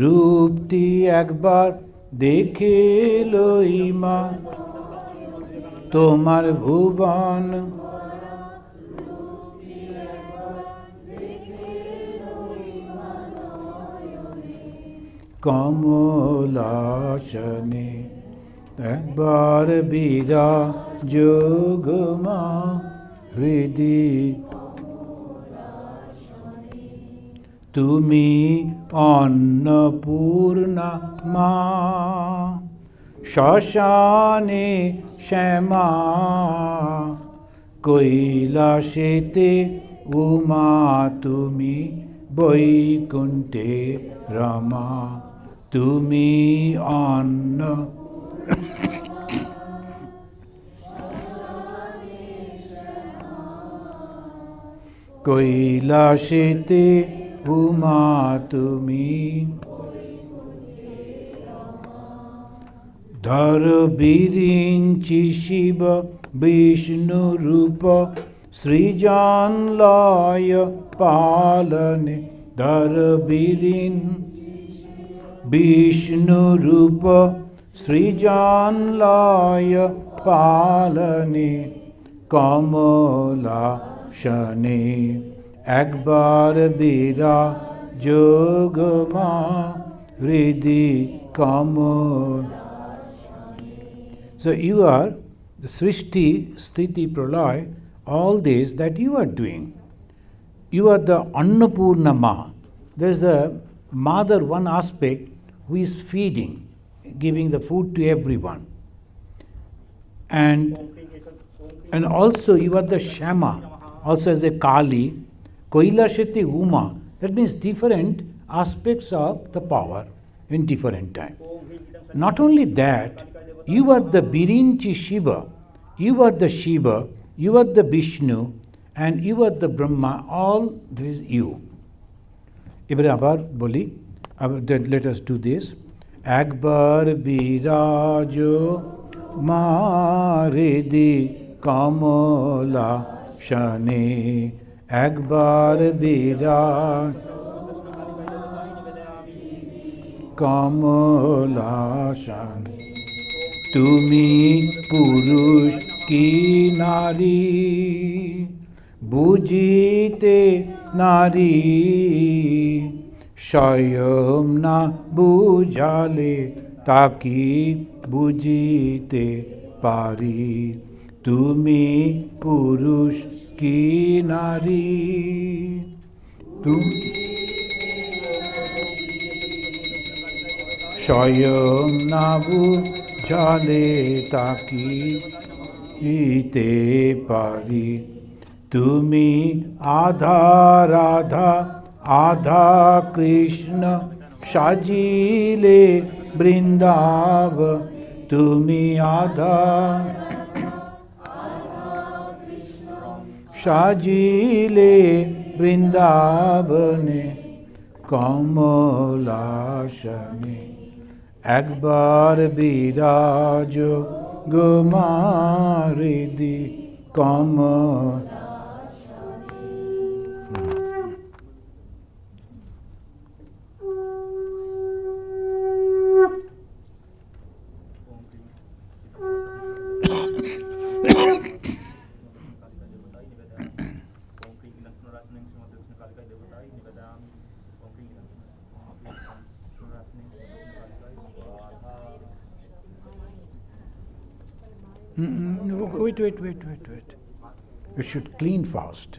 রূপটি একবার দেখে লইমা, তোমার ভুবন কমলাসনে, একবার বিরাজ গো মা হৃদি, তুমি অন্নপূর্ণা মা, শ্মশানে শ্যামা, কৈলাসেতে উমা তুমি, বৈকুণ্ঠে রমা, তুমি অন্ন কৈলাসেতে উমা তুমি, ধর বিরিঞ্চি শিব বিষ্ণু রূপ, সৃজন লয় পালনে, ধর বিরিন বিষ্ণু রূপ, সৃজন লয় পালনে, কমলাসনে, একবার বিরাজ গো মা হৃদি কমল. So you are the Srishti, Sthiti, Pralay, all this that you are doing. You are the Annapurna Ma. There is the mother, one aspect, who is feeding, giving the food to everyone. And also you are the Shama, also as a Kali, Koilashati Uma. That means different aspects of the power in different time. Not only that, you are the Birinchi Shiva, you are the Shiva, you are the Vishnu, and you are the Brahma, all this is you. এবারে আবার বলি, let us do this. একবার বিরাজ মা হৃদি কমলাসনে, একবার বিরাজ কমলাসনে, তুমি পুরুষ কি নারী, বুঝিতে নারী, স্বয়ং না বুঝালে তাকি বুঝিতে পারি, তুমি পুরুষ কি নারী, স্বয়ং না বুঝালে তাকি বুঝিতে পারি, তুমি আধা রাধা আধা কৃষ্ণ, সাজিলে বৃন্দাব, তুমি আধা সাজিলে বৃন্দাবনে, কমলাসনে একবার বিরাজ গোমারিদি কমলা Wait. You should clean fast.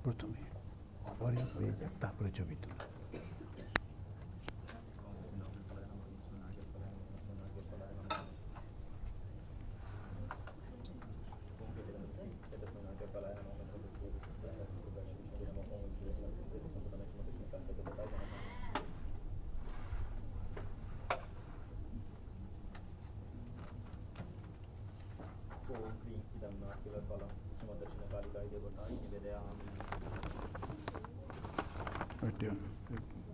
প্রথমে অপরে হয়ে যাক, তারপরে ছবি তুলো।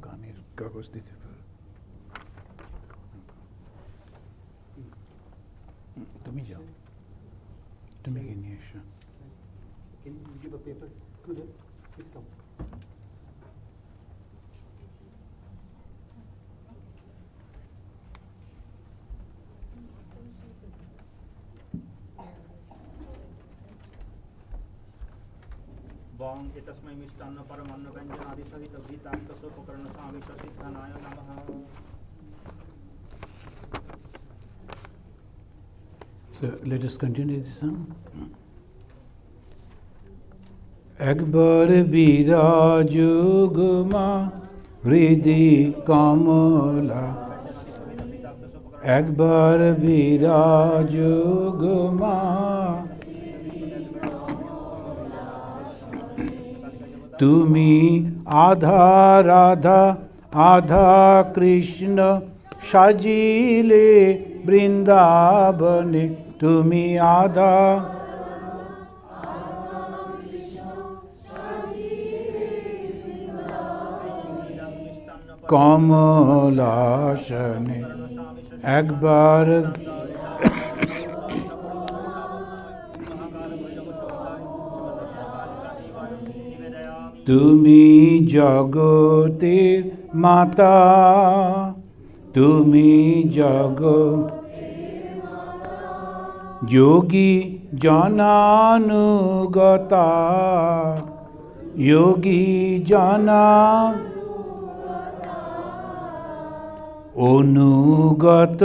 গানের কাগজ দিতে পারো, তুমি যাও, তুমি কি নিয়ে এসো। Can you give a paper to them? Please come. বং এতস্मै মিষ্টান্ন পরমান্ন ব্যঞ্জন আদি সহিত গীতান্তস উপকরণ স্বামী সিদ্ধানায় নমঃ। So let us continue this song. একবার বিরাজ গোমা হৃদি কমলা, একবার বিরাজ গোমা তুমি আধা রাধা আধা কৃষ্ণ সাজিলে বৃন্দাবনে, তুমি আধা কমলাসনে একবার তুমি জগতের মাতা, তুমি জগৎ যোগী জনানুগতা, যোগী জনা অনুগত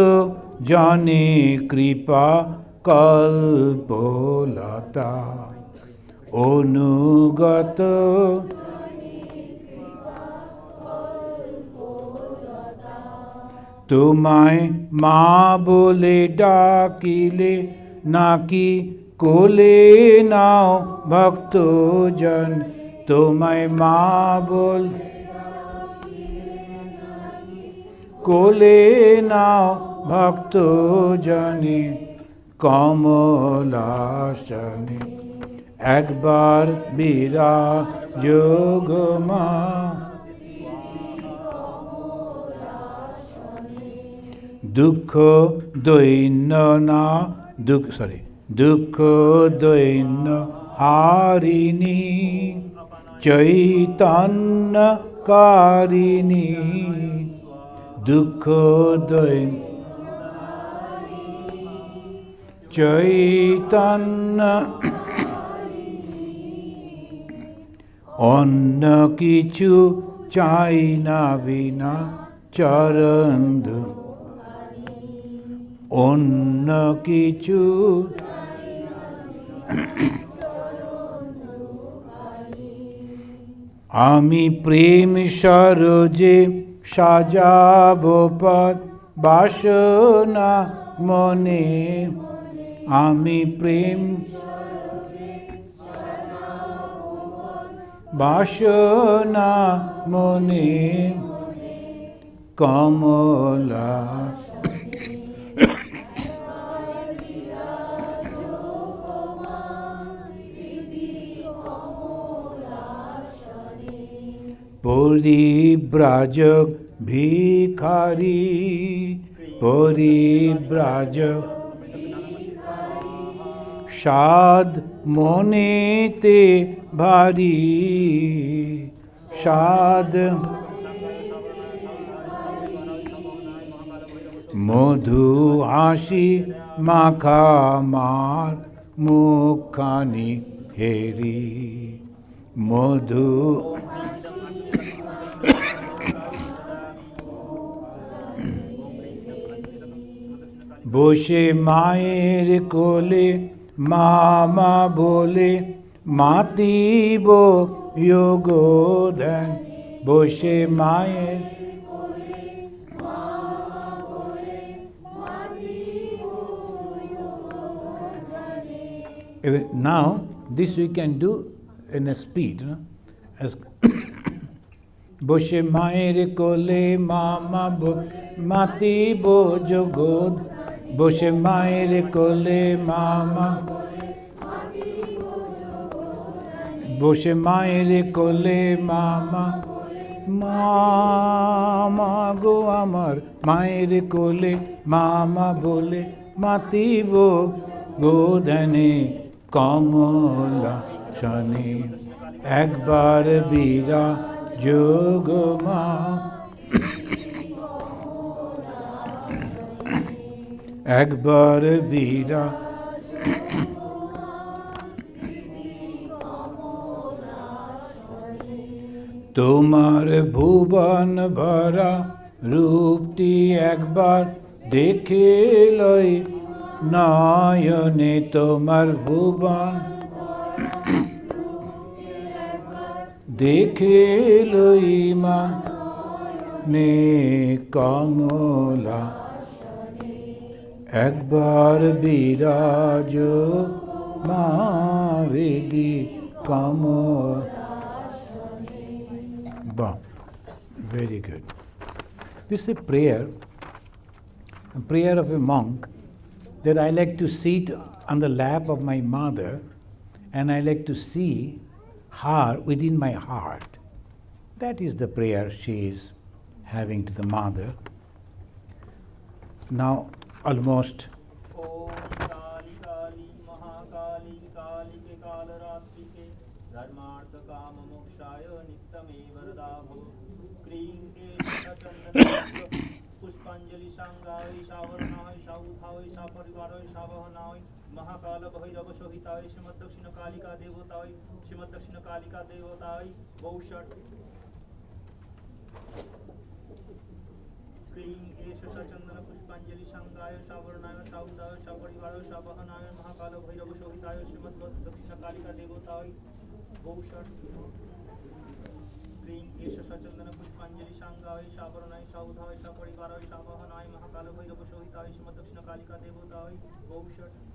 জনে কৃপা কল্পলতা, অনুগত তোমায় মা বলে ডাকিলে নাকি কোলে নাও ভক্তজন, তোমায় মা বল কোলে নাও ভক্তজনে কমলাসনে একবার বিরাজ গোমা। Dukkha Dvaina na Dukkha Dvaina Harini Chaitanya Karini Dukkha Dvaina Chaitanya অন্য কিছু চাই না বিনা চরণ অন্য কিছু আমি প্রেম সরোজে সাজাবো পথ বাসনা মনে আমি প্রেম বাসনা মনে কমলা পরিব্রাজক ভিখারি পরিব্রাজক সাদ মনেতে ভারী সাদ মধু হাসি মাখা মার মুখানি হেরি মধু বসে মায়ের কোলে মামা বলে মাতিব যোগ ধ্যান বসে মায়ের now this we can do in a speed, as বসে মায়ের কোলে মামা মাতিব জগৎ বসে মায়ের কোলে মামা বসে মায়ের কোলে মামা মামা গো আমার মায়ের কোলে মামা বলে মাতিব গোধনে কমলা শনি একবার বীরা যোগ মা একবার বীরা তোমার ভুবন ভরা রূপটি একবার দেখে লই নয়নে তোমার ভুবন দেখে লই মা নে কমলা একবার বিরাজ মা বেদি কমল Bah, very good. This is a prayer of a monk that I like to sit on the lap of my mother and I like to see her within my heart. That is the prayer she is having to the mother. Now, almost ओम काली काली महाकाली काली के काल रात्रि के धर्मार्थ काम मोक्षाय नित्यमेव वरदाभो क्रीं चंदन पुष्पांजलि सांगाय सावरणाय साउधाय सापरिवाराय सावहनाय महाकाल भैरव सहिताय श्रीमद् दक्षिण कालिका देवताय श्रीमद् दक्षिण कालिका देवताय बहुषट क्रीं चंदन पुष्पांजलि संगाय सावरणाय साउदाय सपरिवाराय सावहनाय महाकाल भैरव सहिताय श्रीमद् दक्षिण कालिका देवताय बहुषट क्रीं चंदन पुष्पांजलि संगाय सावरणाय साउदाय सपरिवाराय सावहनाय महाकाल भैरव सहिताय श्रीमद् दक्षिण कालिका देवताय बहुषट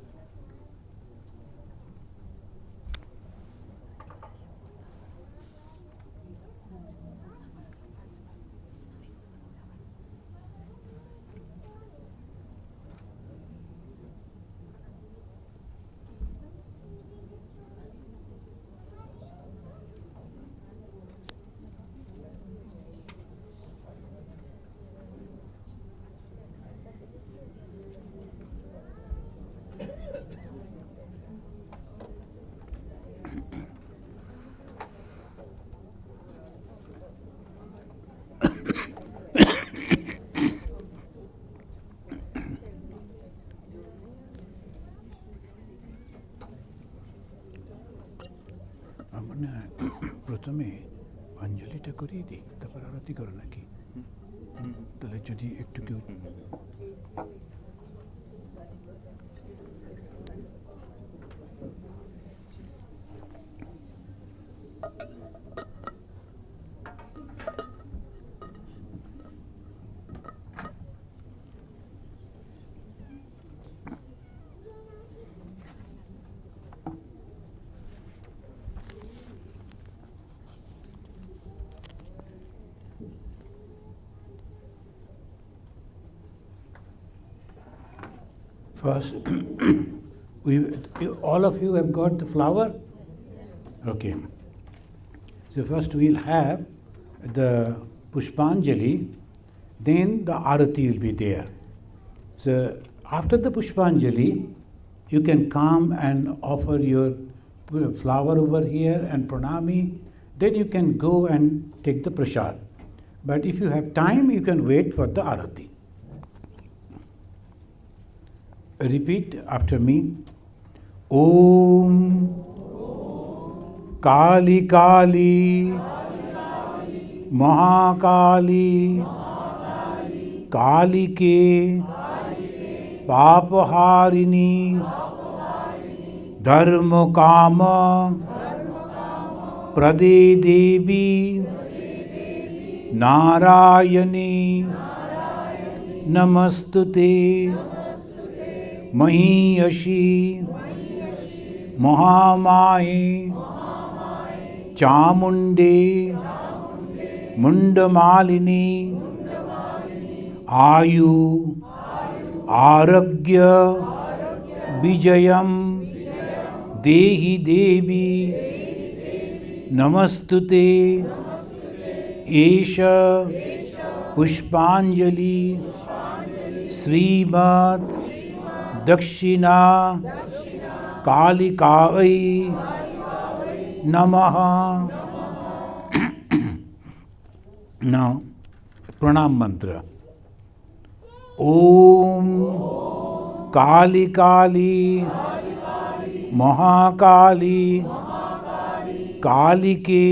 প্রথমে অঞ্জলিটা করিয়ে দিই, তারপর আরতি করো নাকি? তাহলে যদি একটু কেউ first, all of you have got the flower? Okay. So first we'll have the Pushpanjali, then the Arati will be there. So after the Pushpanjali, you can come and offer your flower over here and pranami. Then you can go and take the prasad. But if you have time, you can wait for the Arati. Repeat after me. Om Kali Kali Mahakali Kali ke Papaharini Dharma Kama Prade Devi Narayani Namastute Mahiyasi Mahamaye Chamunde Mundamalini Ayu Aragya Vijayam Dehi Devi Namastute Esha Pushpanjali Srimat Dakshina Kalikai Namaha. Now, pranam mantra. Om Kali Kali Mahakali Kali ke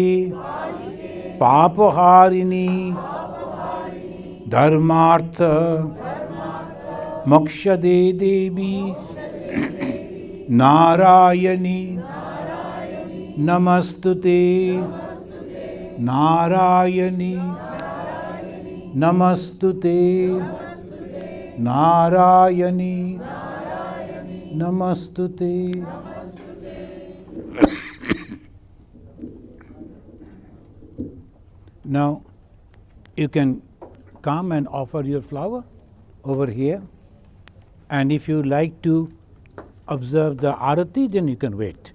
Papaharini Dharmartha Mokshade Devi Narayani Namastute Narayani Namastute Narayani Namastute. Now you can come and offer your flower over here, and if you like to observe the arati, then you can wait.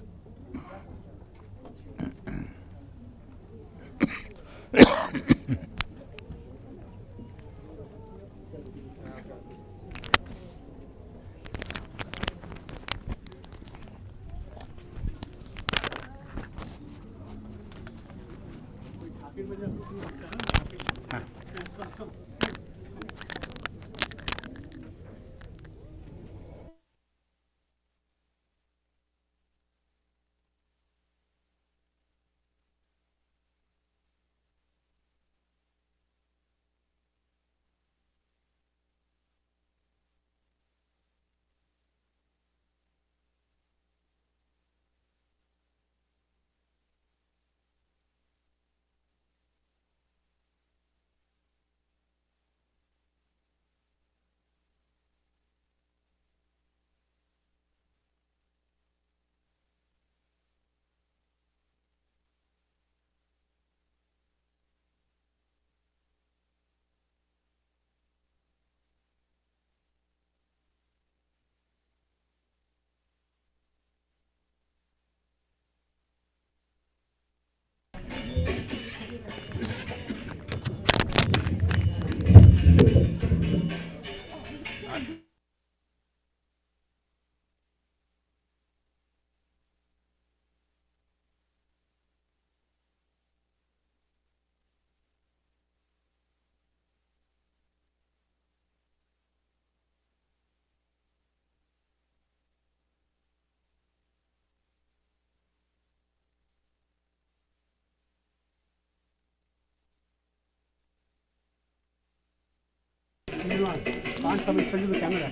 Can't come in front of the camera.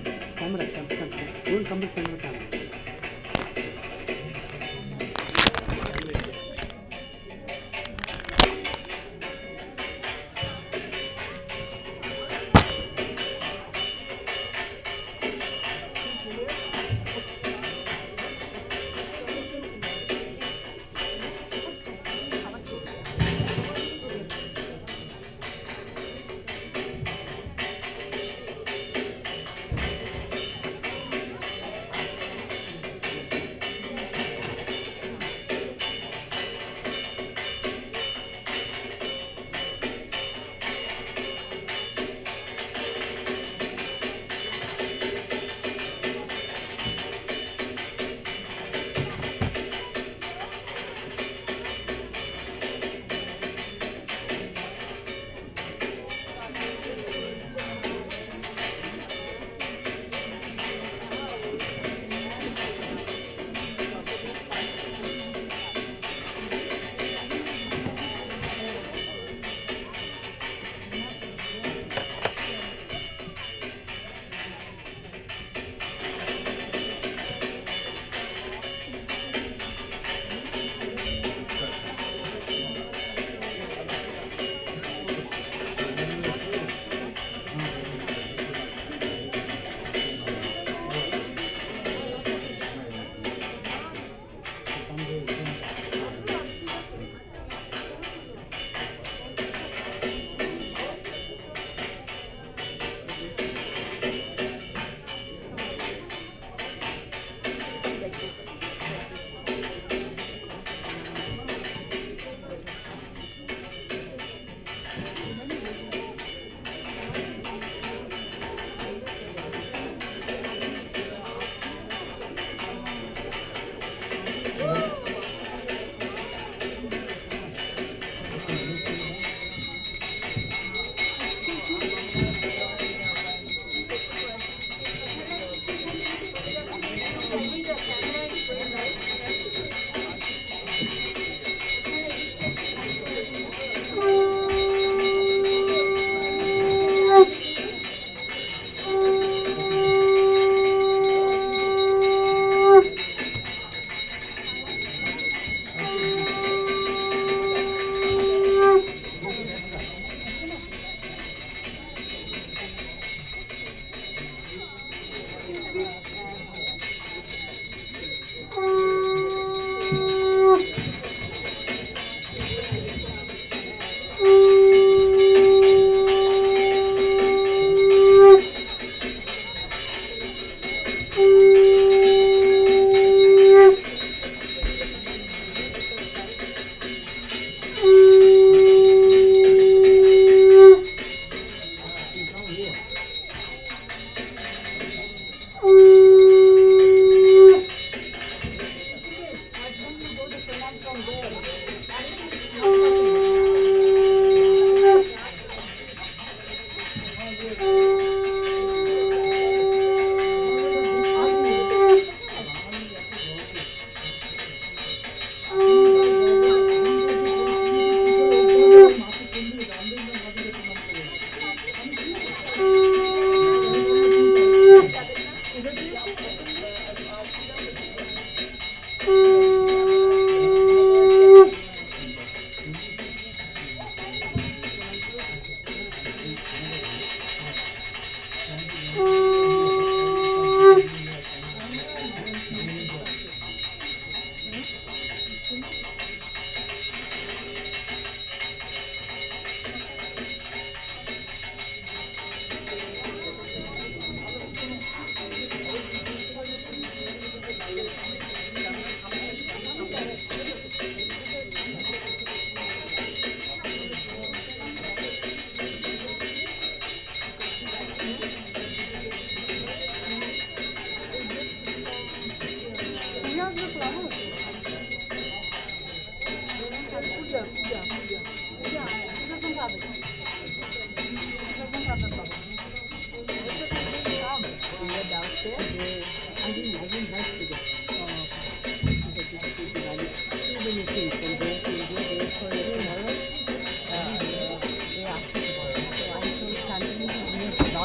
Don't come in front of the camera.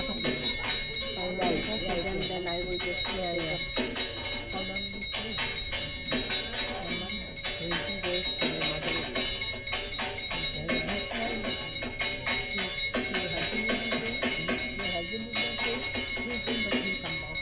lot of people. Right. Then I will just take up. How long will it take? 20 days to my mother. Okay, that's fine. Your husband will not take? Your husband will not take? He'll come, but he'll come back.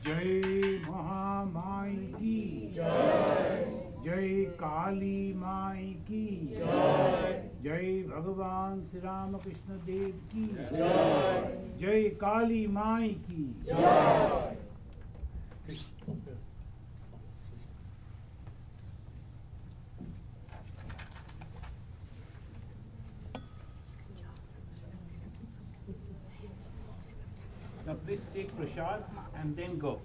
जय महामाई की जय काली माई की जय भगवान श्री राम कृष्ण देव की जय काली माई की Now please take prasad and then go.